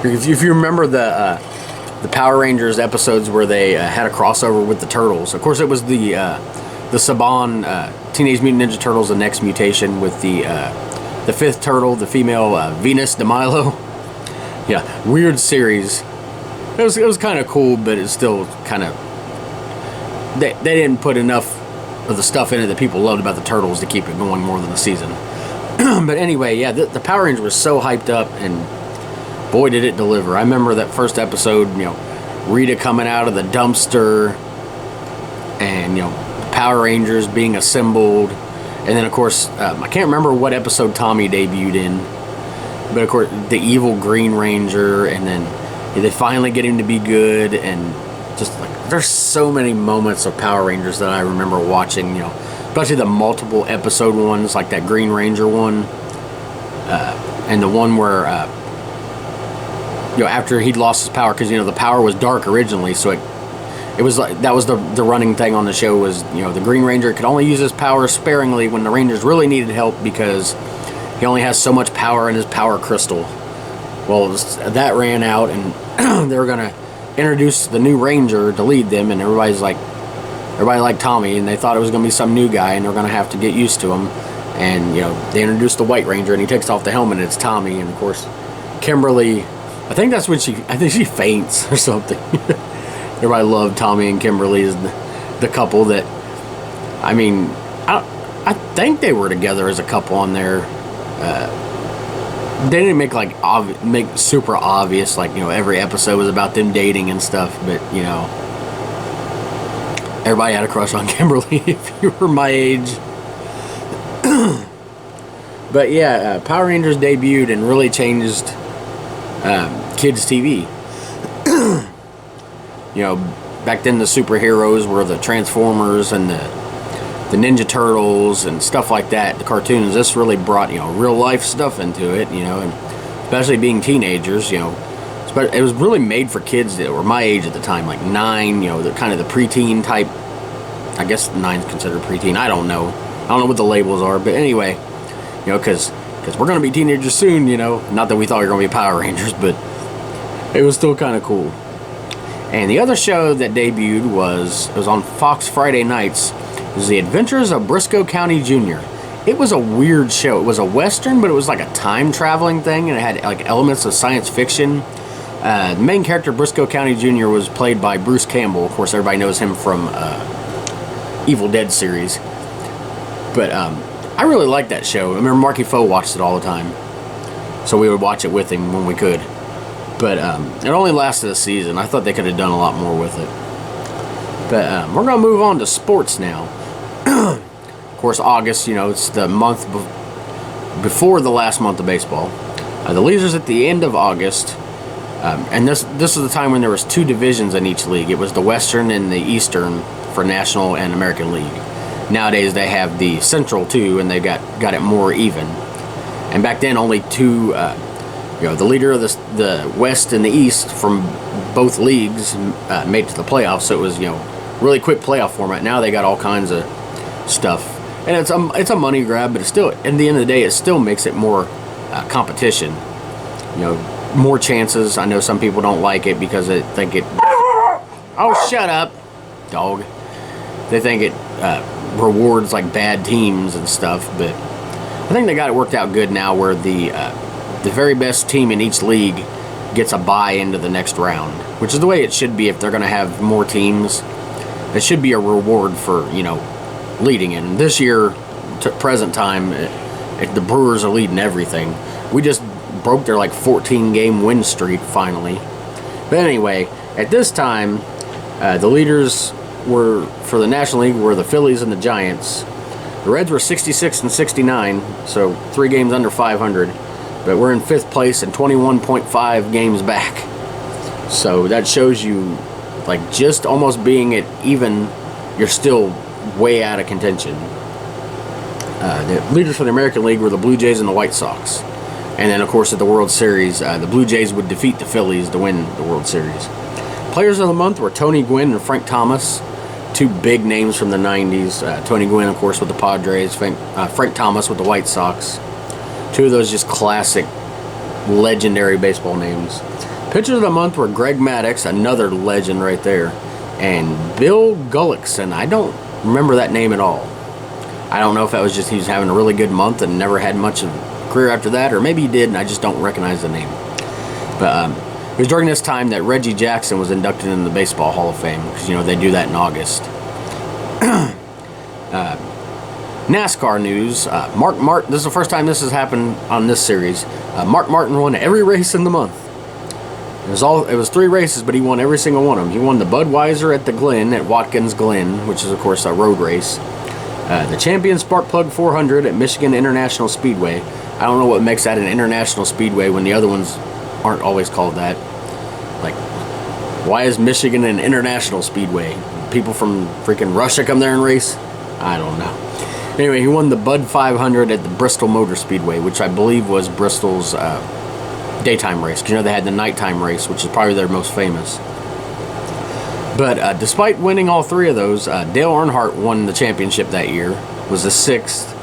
S1: If you remember the Power Rangers episodes where they had a crossover with the Turtles, of course it was the Saban Teenage Mutant Ninja Turtles: The Next Mutation with the fifth turtle, the female Venus de Milo. Yeah, weird series. It was kind of cool, but it's still kind of they didn't put enough of the stuff in it that people loved about the Turtles to keep it going more than a season. But anyway, yeah, the Power Rangers was so hyped up, and boy did it deliver. I remember that first episode, Rita coming out of the dumpster, and Power Rangers being assembled, and then of course I can't remember what episode Tommy debuted in, but of course the evil Green Ranger, and then they finally get him to be good, and just like there's so many moments of Power Rangers that I remember watching, especially the multiple episode ones, like that Green Ranger one, and the one where after he'd lost his power, because the power was dark originally, so it was like that was the running thing on the show was the Green Ranger could only use his power sparingly when the Rangers really needed help, because he only has so much power in his power crystal. Well, that ran out, and they were gonna introduce the new Ranger to lead them, and everybody liked Tommy, and they thought it was gonna be some new guy, and they're gonna have to get used to him. And they introduced the White Ranger, and he takes off the helmet, and it's Tommy, and of course Kimberly. I think that's when she faints or something. Everybody loved Tommy and Kimberly as the couple that, I think they were together as a couple on there. They didn't make super obvious, every episode was about them dating and stuff, but everybody had a crush on Kimberly if you were my age. But yeah, Power Rangers debuted and really changed kids TV. Back then the superheroes were the Transformers and the Ninja Turtles and stuff like that, the cartoons. This really brought real life stuff into it, and especially being teenagers, it was really made for kids that were my age at the time, like 9, the kind of the preteen type. I guess 9's considered preteen. I don't know what the labels are, but anyway, because we're gonna be teenagers soon, not that we thought we were gonna be Power Rangers, but it was still kind of cool. And the other show that debuted was on Fox Friday nights. It was The Adventures of Briscoe County Jr. It was a weird show. It was a Western, but it was like a time traveling thing, and it had like elements of science fiction. The main character, Briscoe County Jr., was played by Bruce Campbell. Of course, everybody knows him from Evil Dead series. But I really liked that show. I remember Marky Foe watched it all the time, so we would watch it with him when we could. But it only lasted a season. I thought they could have done a lot more with it. But we're going to move on to sports now. Of course, August, it's the month before the last month of baseball. The leaders at the end of August And this is the time when there was 2 divisions in each league. It was the Western and the Eastern for National and American League. Nowadays they have the Central too, and they got it more even. And back then only 2, the leader of the West and the East from both leagues made it to the playoffs. So it was really quick playoff format. Now they got all kinds of stuff, and it's a money grab, but it's still, at the end of the day, it still makes it more competition. More chances. I know some people don't like it because they think it. Oh, shut up, dog. They think it rewards like bad teams and stuff, but I think they got it worked out good now, where the very best team in each league gets a bye into the next round, which is the way it should be. If they're going to have more teams, it should be a reward for leading in. This year, to present time, the Brewers are leading everything. We just broke their 14-game win streak finally. But anyway, at this time, the leaders were for the National League were the Phillies and the Giants. The Reds were 66 and 69, so 3 games under 500. But we're in 5th place and 21.5 games back. So that shows you, just almost being at even, you're still way out of contention. The leaders for the American League were the Blue Jays and the White Sox. And then, of course, at the World Series, the Blue Jays would defeat the Phillies to win the World Series. Players of the month were Tony Gwynn and Frank Thomas, 2 big names from the 90s. Tony Gwynn, of course, with the Padres, Frank Thomas with the White Sox. 2 of those just classic, legendary baseball names. Pitchers of the month were Greg Maddux, another legend right there, and Bill Gullickson. I don't remember that name at all. I don't know if that was just he was having a really good month and never had much of a career after that, or maybe he did and I just don't recognize the name. But it was during this time that Reggie Jackson was inducted into the Baseball Hall of Fame, because they do that in August. NASCAR news. Mark Martin. This is the first time this has happened on this series. Mark Martin won every race in the month. It was 3 races, but he won every single one of them. He won the Budweiser at the Glen, at Watkins Glen, which is of course a road race. The Champion Spark Plug 400 at Michigan International Speedway. I don't know what makes that an international speedway when the other ones aren't always called that. Why is Michigan an international speedway? People from freaking Russia come there and race? I don't know. Anyway, he won the Bud 500 at the Bristol Motor Speedway, which I believe was Bristol's daytime race. Because they had the nighttime race, which is probably their most famous. But despite winning all 3 of those, Dale Earnhardt won the championship that year. Was the 6th.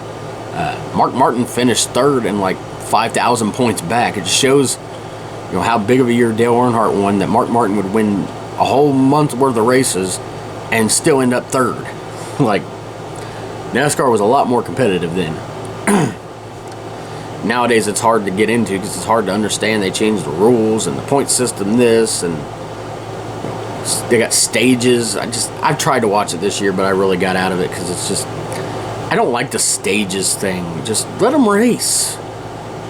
S1: Mark Martin finished 3rd and 5,000 points back. It just shows how big of a year Dale Earnhardt won, that Mark Martin would win a whole month worth of races and still end up 3rd. NASCAR was a lot more competitive then. Nowadays it's hard to get into because it's hard to understand. They changed the rules and the point system this, and they got stages. I've tried to watch it this year, but I really got out of it because it's just, I don't like the stages thing. Just let them race.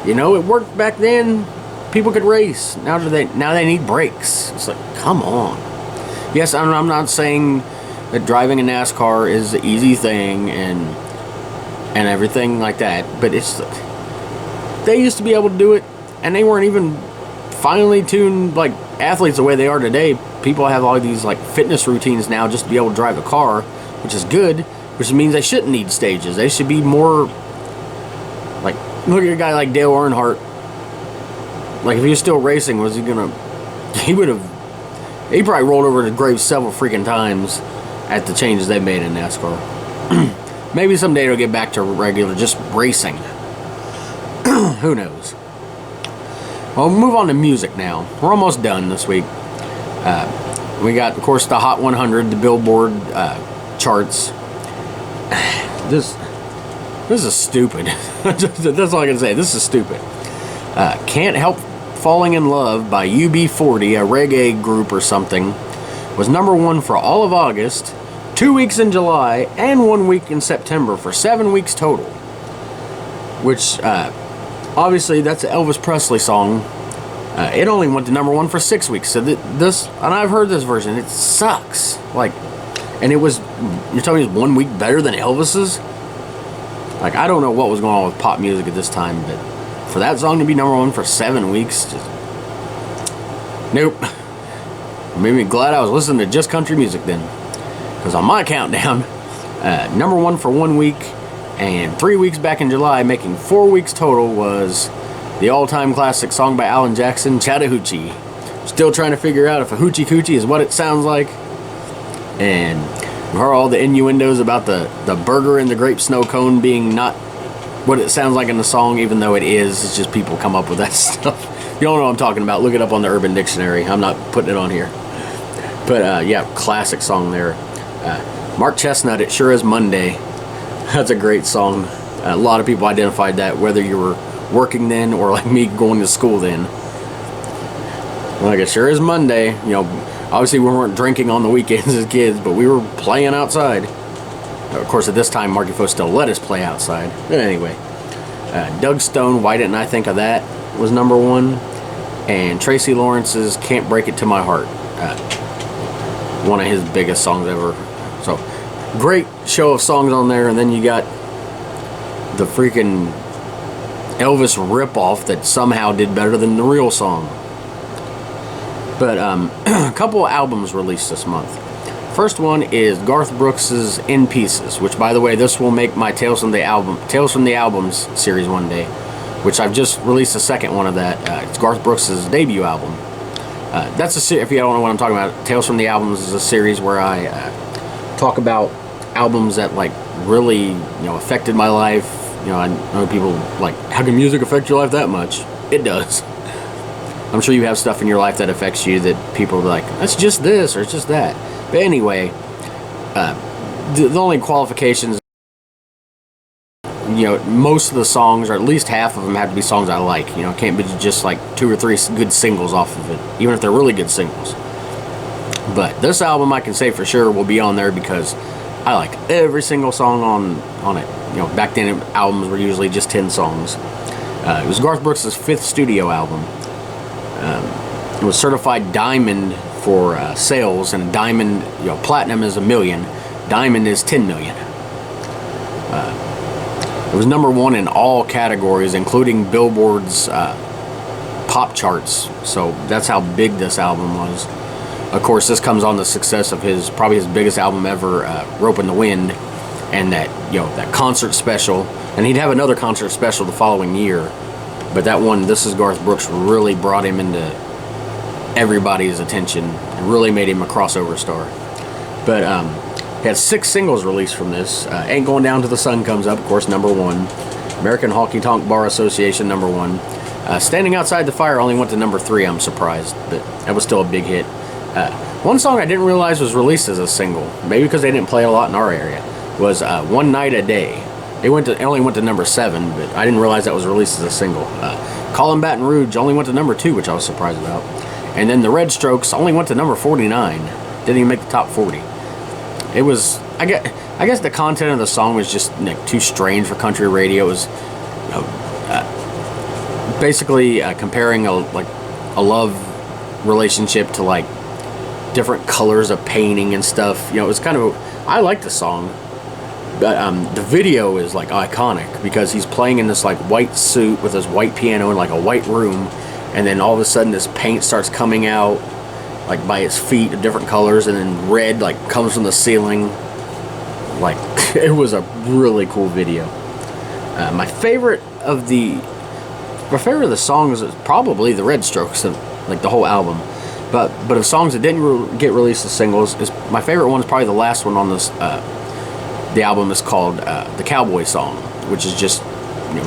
S1: It worked back then. People could race. Now they need brakes. It's come on. Yes, I'm not saying that driving a NASCAR is the easy thing and everything like that, but they used to be able to do it, and they weren't even finely tuned athletes the way they are today. People have all these fitness routines now just to be able to drive a car, which is good, which means they shouldn't need stages. They should be more look at a guy like Dale Earnhardt. If he was still racing, was he gonna? He probably rolled over his grave several freaking times at the changes they made in NASCAR. Maybe someday it'll get back to regular just racing. Who knows? Well, we'll move on to music now. We're almost done this week. We got, of course, the Hot 100, the Billboard charts. This is stupid. That's all I can say. This is stupid. Can't Help Falling in Love by UB40, a reggae group or something, was #1 for all of August, 2 weeks in July, and 1 week in September, for 7 weeks total. Which, obviously, that's an Elvis Presley song. It only went to #1 for 6 weeks. So and I've heard this version, it sucks. And it was, you're telling me it's 1 week better than Elvis's? I don't know what was going on with pop music at this time, but for that song to be #1 for 7 weeks, just, Nope. Made me glad I was listening to just country music then. Because on my countdown, number 1 for 1 week and 3 weeks back in July, making 4 weeks total, was the all-time classic song by Alan Jackson, Chattahoochee. Still trying to figure out if a hoochie coochie is what it sounds like. And we heard all the innuendos about the burger and the grape snow cone being not what it sounds like in the song, even though it is. It's just people come up with that stuff. You don't know what I'm talking about, look it up on the Urban Dictionary. I'm not putting it on here. But yeah, classic song there. Mark Chestnut, It Sure Is Monday. That's a great song. A lot of people identified that, whether you were working then or like me going to school then. Like, it sure is Monday. You know, obviously we weren't drinking on the weekends as kids, but we were playing outside. Of course, at this time, Marky Fo still let us play outside. But anyway, Doug Stone, Why Didn't I Think of That, was number 1. And Tracy Lawrence's Can't Break It to My Heart. One of his biggest songs ever. So, great show of songs on there. And then you got the freaking Elvis ripoff that somehow did better than the real song. But a couple of albums released this month. First one is Garth Brooks's In Pieces, which, by the way, this will make my Tales from the Albums series one day, which I've just released the second one of that. It's Garth Brooks's debut album. That's if you don't know what I'm talking about, Tales from the Albums is a series where I talk about albums that like really affected my life. I know people like, how can music affect your life that much? It does. I'm sure you have stuff in your life that affects you that people are like, that's just this or it's just that. But anyway, the only qualifications, most of the songs, or at least half of them, have to be songs I like. It can't be just like 2 or 3 good singles off of it, even if they're really good singles. But this album, I can say for sure, will be on there because I like every single song on it. Back then albums were usually just 10 songs. It was Garth Brooks' 5th studio album. It was certified diamond for sales, and diamond, platinum is 1 million, diamond is 10 million. It was number 1 in all categories, including Billboard's pop charts. So that's how big this album was. Of course, this comes on the success of probably his biggest album ever, Rope in the Wind, and that concert special. And he'd have another concert special the following year. But that one, This Is Garth Brooks, really brought him into everybody's attention and really made him a crossover star. But he had 6 singles released from this. Ain't Going Down Till the Sun Comes Up, of course, number 1. American Honky Tonk Bar Association, number 1. Standing Outside the Fire only went to number 3, I'm surprised, but that was still a big hit. One song I didn't realize was released as a single, maybe because they didn't play it a lot in our area, was One Night a Day. It only went to number 7, but I didn't realize that was released as a single. Callin' Baton Rouge only went to number 2, which I was surprised about. And then the Red Strokes only went to number 49. Didn't even make the top 40. It was, I guess the content of the song was just too strange for country radio. It was basically comparing a love relationship to like different colors of painting and stuff. It was kind of, I liked the song. But the video is like iconic because he's playing in this like white suit with his white piano in like a white room, and then all of a sudden this paint starts coming out like by his feet of different colors, and then red like comes from the ceiling. Like, it was a really cool video. My favorite of the songs is probably the Red Strokes, like the whole album. But of songs that didn't get released as singles, my favorite one is probably the last one on this. The album is called The Cowboy Song, which is just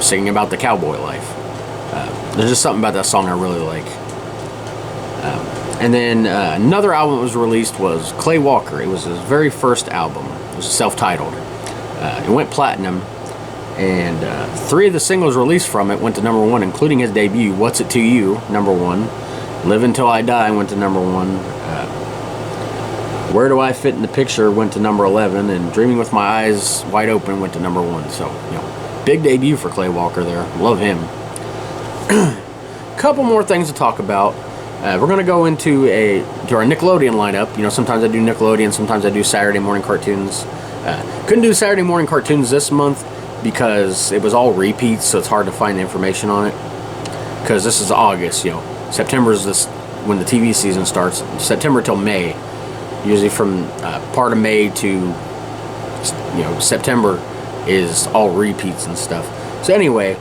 S1: singing about the cowboy life. There's just something about that song I really like. And then another album that was released was Clay Walker. It was his very first album. It was self-titled. It went platinum, and 3 of the singles released from it went to number 1, including his debut, What's It to You, number 1. Live Until I Die went to number 1. Where Do I Fit in the Picture went to number 11, and Dreaming with My Eyes Wide Open went to number 1. So, big debut for Clay Walker there. Love him. Couple more things to talk about. We're going to go into our Nickelodeon lineup. Sometimes I do Nickelodeon, sometimes I do Saturday morning cartoons. Couldn't do Saturday morning cartoons this month because it was all repeats, so it's hard to find the information on it. Because this is August, September is this when the TV season starts, September till May. Usually from part of May to September is all repeats and stuff. So anyway,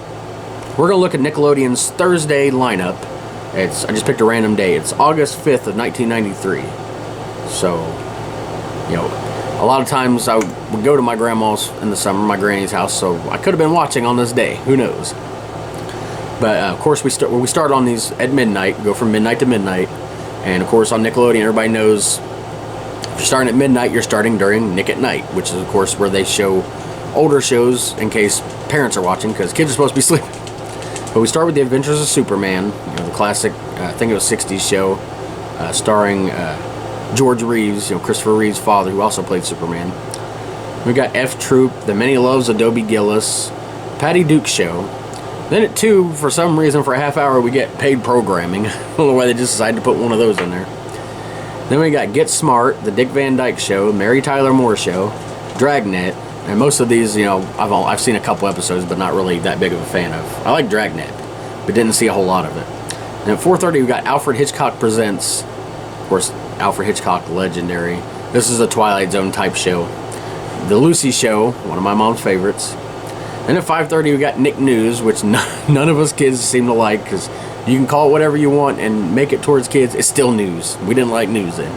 S1: we're gonna look at Nickelodeon's Thursday lineup. I just picked a random day. It's August 5th of 1993. So, a lot of times I would go to my grandma's in the summer, my granny's house, so I could have been watching on this day. Who knows? But of course, we start on these at midnight. Go from midnight to midnight, and of course on Nickelodeon, everybody knows if you're starting at midnight, you're starting during Nick at Night, which is of course where they show older shows in case parents are watching, because kids are supposed to be sleeping. But we start with The Adventures of Superman, the classic, I think it was 60s show, starring George Reeves, Christopher Reeve's father, who also played Superman. We got F Troop, The Many Loves of Dobie Gillis, Patty Duke Show. Then at 2, for some reason, for a half hour, we get paid programming. I don't know why they just decided to put one of those in there. Then we got Get Smart, The Dick Van Dyke Show, Mary Tyler Moore Show, Dragnet. And most of these, I've seen a couple episodes, but not really that big of a fan of. I like Dragnet, but didn't see a whole lot of it. And at 4:30, we got Alfred Hitchcock Presents. Of course, Alfred Hitchcock, legendary. This is a Twilight Zone type show. The Lucy Show, one of my mom's favorites. And at 5:30, we got Nick News, which none of us kids seem to like, because you can call it whatever you want and make it towards kids. It's still news. We didn't like news then.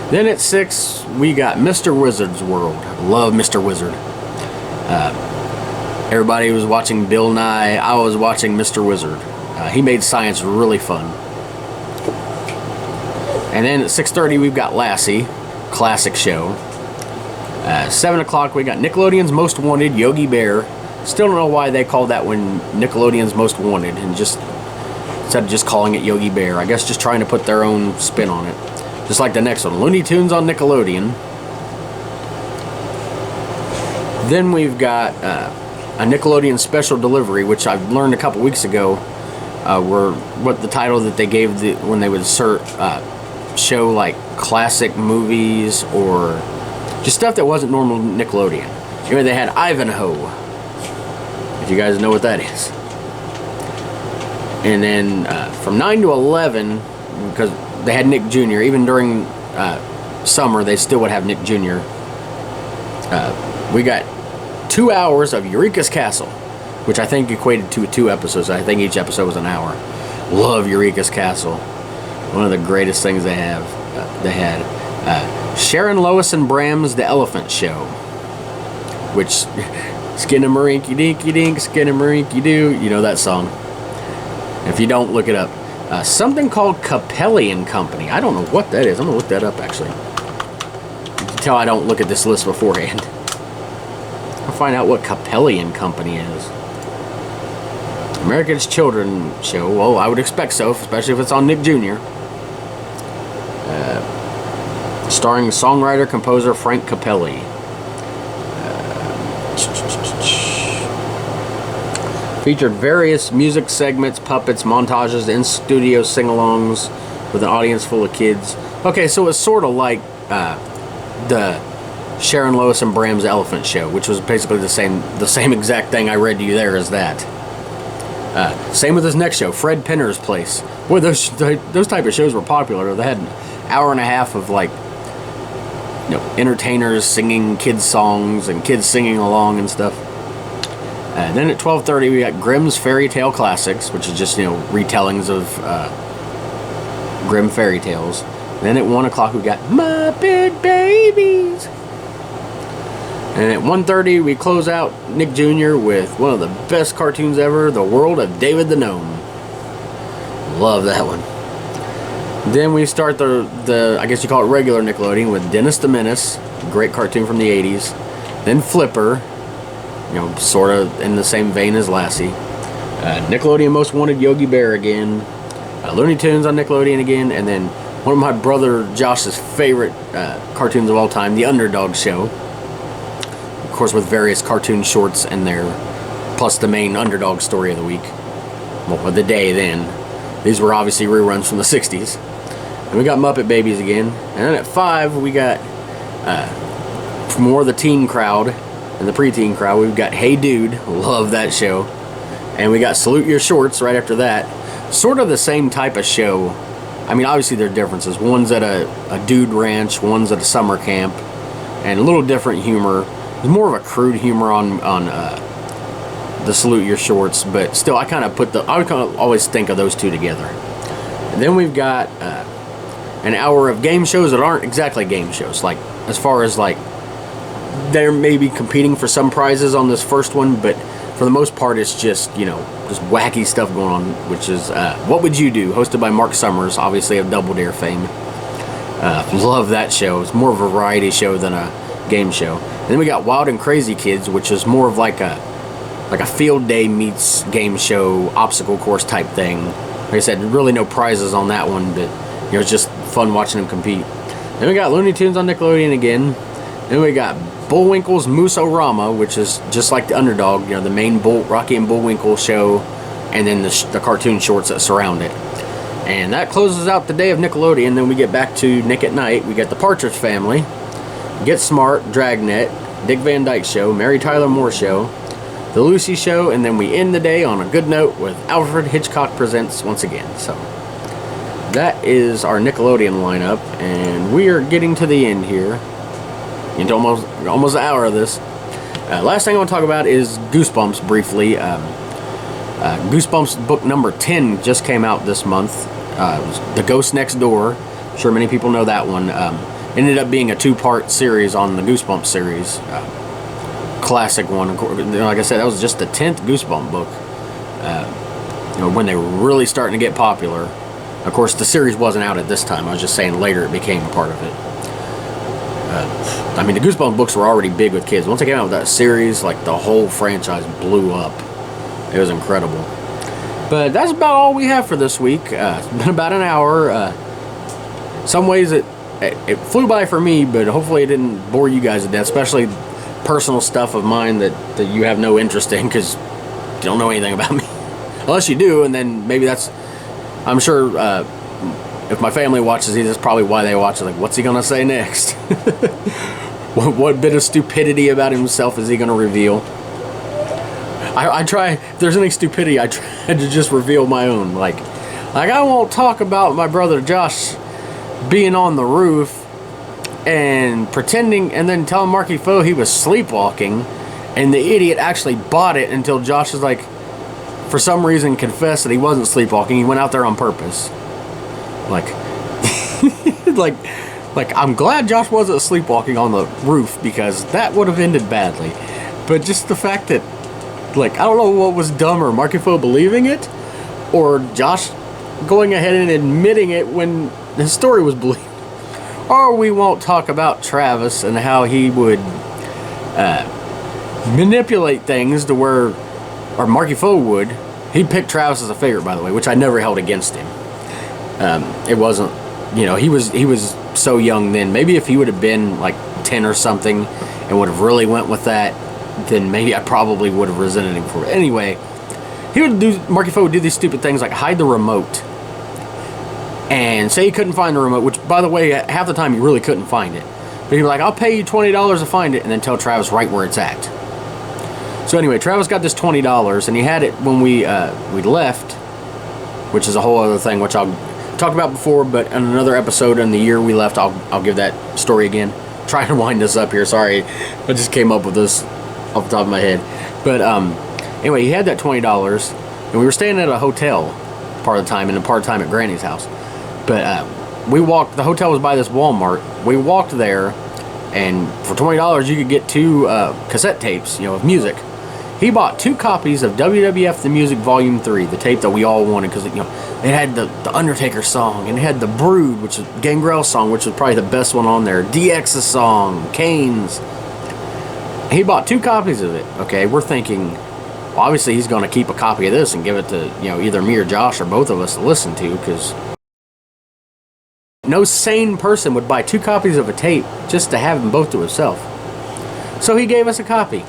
S1: Then at 6, we got Mr. Wizard's World. Love Mr. Wizard. Everybody was watching Bill Nye. I was watching Mr. Wizard. He made science really fun. And then at 6:30, we've got Lassie. Classic show. 7 o'clock, we got Nickelodeon's Most Wanted, Yogi Bear. Still don't know why they called that one Nickelodeon's Most Wanted, and instead of just calling it Yogi Bear. I guess just trying to put their own spin on it. Just like the next one, Looney Tunes on Nickelodeon. Then we've got a Nickelodeon special delivery, which I learned a couple weeks ago, what the title that they gave when they would show like classic movies or just stuff that wasn't normal Nickelodeon. Anyway, they had Ivanhoe, if you guys know what that is. And then from 9 to 11, because they had Nick Jr., even during summer, they still would have Nick Jr. We got 2 hours of Eureka's Castle, which I think equated to 2 episodes. I think each episode was an hour. Love Eureka's Castle. One of the greatest things they had. Sharon, Lois, and Bram's The Elephant Show, which Skinnamarink dinky dink, Skinnamarink doo. You know that song. If you don't, look it up. Something called Capelli and Company. I don't know what that is. I'm going to look that up, actually. You can tell I don't look at this list beforehand. I'll find out what Capelli and Company is. America's Children Show. Well, I would expect so, especially if it's on Nick Jr. Starring songwriter, composer Frank Capelli. Featured various music segments, puppets, montages, in-studio sing-alongs with an audience full of kids. Okay, so it's sort of like the Sharon, Lois, and Bram's Elephant Show, which was basically the same exact thing I read to you there as that. Same with this next show, Fred Penner's Place. Boy, those type of shows were popular. They had an hour and a half of like entertainers singing kids songs and kids singing along and stuff. Then at 12:30 we got Grimm's Fairy Tale Classics, which is just retellings of Grimm fairy tales. Then at 1 o'clock we got Muppet Babies. And at 1:30 we close out Nick Jr. with one of the best cartoons ever, The World of David the Gnome. Love that one. Then we start the I guess you call it regular Nickelodeon with Dennis the Menace, great cartoon from the 80s. Then Flipper, sort of in the same vein as Lassie. Nickelodeon Most Wanted, Yogi Bear again. Looney Tunes on Nickelodeon again. And then one of my brother Josh's favorite cartoons of all time, The Underdog Show. Of course, with various cartoon shorts in there, plus the main underdog story of the week. Well, of the day then. These were obviously reruns from the 60s. And we got Muppet Babies again. And then at 5, we got more of the teen crowd and the preteen crowd. We've got Hey Dude. Love that show. And we got Salute Your Shorts right after that. Sort of the same type of show I mean, obviously there are differences. One's at a dude ranch, one's at a summer camp, and a little different humor. There's more of a crude humor on the Salute Your Shorts, but still, I would kind of always think of those two together. And then we've got an hour of game shows that aren't exactly game shows. Like, as far as like, they're maybe competing for some prizes on this first one, but for the most part, it's just, just wacky stuff going on, which is What Would You Do, hosted by Mark Summers, obviously of Double Dare fame. Love that show. It's more of a variety show than a game show. And then we got Wild and Crazy Kids, which is more of like a field day meets game show, obstacle course type thing. Like I said, really no prizes on that one, but it's just fun watching them compete. Then we got Looney Tunes on Nickelodeon again. Then we got Bullwinkle's Moose-O-Rama, which is just like the Underdog, the main Rocky and Bullwinkle show, and then the cartoon shorts that surround it. And that closes out the day of Nickelodeon. Then we get back to Nick at Night. We got The Partridge Family, Get Smart, Dragnet, Dick Van Dyke Show, Mary Tyler Moore Show, The Lucy Show, and then we end the day on a good note with Alfred Hitchcock Presents once again. So that is our Nickelodeon lineup, and we are getting to the end here. Into almost an hour of this. Last thing I want to talk about is Goosebumps briefly. Goosebumps book number 10 just came out this month. It was The Ghost Next Door. I'm sure many people know that one. Ended up being a 2-part series on the Goosebumps series. Classic one. Like I said, that was just the 10th Goosebump book. When they were really starting to get popular. Of course, the series wasn't out at this time. I was just saying later it became part of it. I mean, the Goosebumps books were already big with kids. Once they came out with that series, like, the whole franchise blew up. It was incredible. But that's about all we have for this week. It's been about an hour. Some ways it flew by for me, but hopefully it didn't bore you guys to death, especially personal stuff of mine that you have no interest in because you don't know anything about me. Unless you do, and then maybe that's... I'm sure... if my family watches these, that's probably why they watch it. Like, what's he going to say next? what bit of stupidity about himself is he going to reveal? I try, if there's any stupidity, I try to just reveal my own. Like I won't talk about my brother Josh being on the roof and pretending, and then telling Marky Foe he was sleepwalking, and the idiot actually bought it until Josh was like, for some reason, confessed that he wasn't sleepwalking. He went out there on purpose. Like, like I'm glad Josh wasn't sleepwalking on the roof because that would have ended badly. But just the fact that, like, I don't know what was dumber, Marky Foe believing it, or Josh going ahead and admitting it when his story was believed. Or we won't talk about Travis and how he would manipulate things to where, or Marky Foe would. He'd pick Travis as a favorite, by the way, which I never held against him. It wasn't, he was so young then. Maybe if he would have been like 10 or something and would have really went with that, then maybe I probably would have resented him for it. Anyway, Marky Foe would do these stupid things like hide the remote and say he couldn't find the remote, which, by the way, half the time he really couldn't find it. But he'd be like, I'll pay you $20 to find it, and then tell Travis right where it's at. So anyway, Travis got this $20, and he had it when we left, which is a whole other thing, which I'll talk about before, but in another episode in the year we left, I'll give that story again. Trying to wind this up here, sorry. I just came up with this off the top of my head. But anyway, he had that $20, and we were staying at a hotel part of the time, and a part of the time at Granny's house. But we walked, the hotel was by this Walmart. We walked there, and for $20 you could get 2 cassette tapes, of music. He bought 2 copies of WWF The Music Volume 3, the tape that we all wanted, because it had the Undertaker song, and it had the Brood, which is Gangrel's song, which was probably the best one on there, DX's song, Kane's. He bought 2 copies of it. Okay, we're thinking, well, obviously he's going to keep a copy of this and give it to either me or Josh or both of us to listen to, because no sane person would buy 2 copies of a tape just to have them both to himself. So he gave us a copy.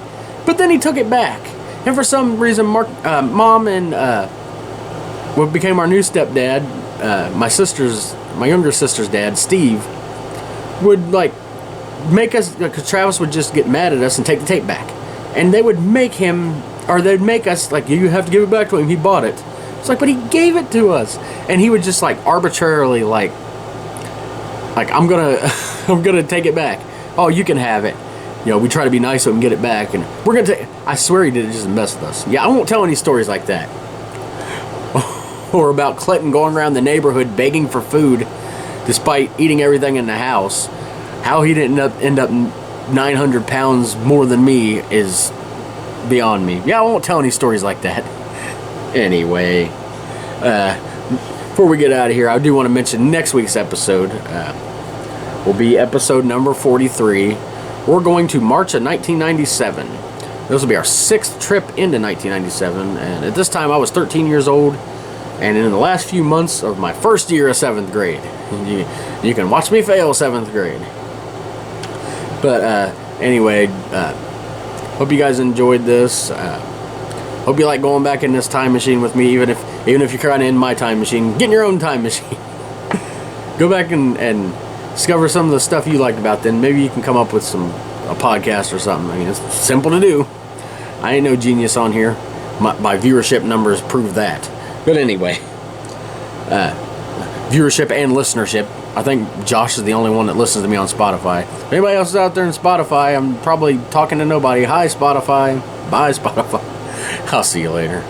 S1: But then he took it back. And for some reason, Mom and what became our new stepdad, my younger sister's dad, Steve, would make us, because Travis would just get mad at us and take the tape back. And they would make him, or they'd make us, you have to give it back to him, he bought it. It's like, but he gave it to us. And he would just like arbitrarily like I'm gonna I'm gonna take it back. Oh, you can have it. You know, we try to be nice so we can get it back, and we're gonna take. I swear he did it just to mess with us. Yeah, I won't tell any stories like that. Or about Clinton going around the neighborhood begging for food, despite eating everything in the house. How he didn't end up 900 pounds more than me is beyond me. Yeah, I won't tell any stories like that. Anyway, before we get out of here, I do want to mention next week's episode will be episode number 43. We're going to March of 1997. This will be our 6th trip into 1997, and at this time I was 13 years old, and in the last few months of my first year of 7th grade. You can watch me fail 7th grade. But anyway, hope you guys enjoyed this. Hope you like going back in this time machine with me, even if you're trying to end my time machine. Get in your own time machine. Go back and discover some of the stuff you liked about then. Maybe you can come up with a podcast or something. I mean, it's simple to do. I ain't no genius on here. My viewership numbers prove that. But anyway, viewership and listenership. I think Josh is the only one that listens to me on Spotify. If anybody else is out there in Spotify, I'm probably talking to nobody. Hi, Spotify. Bye, Spotify. I'll see you later.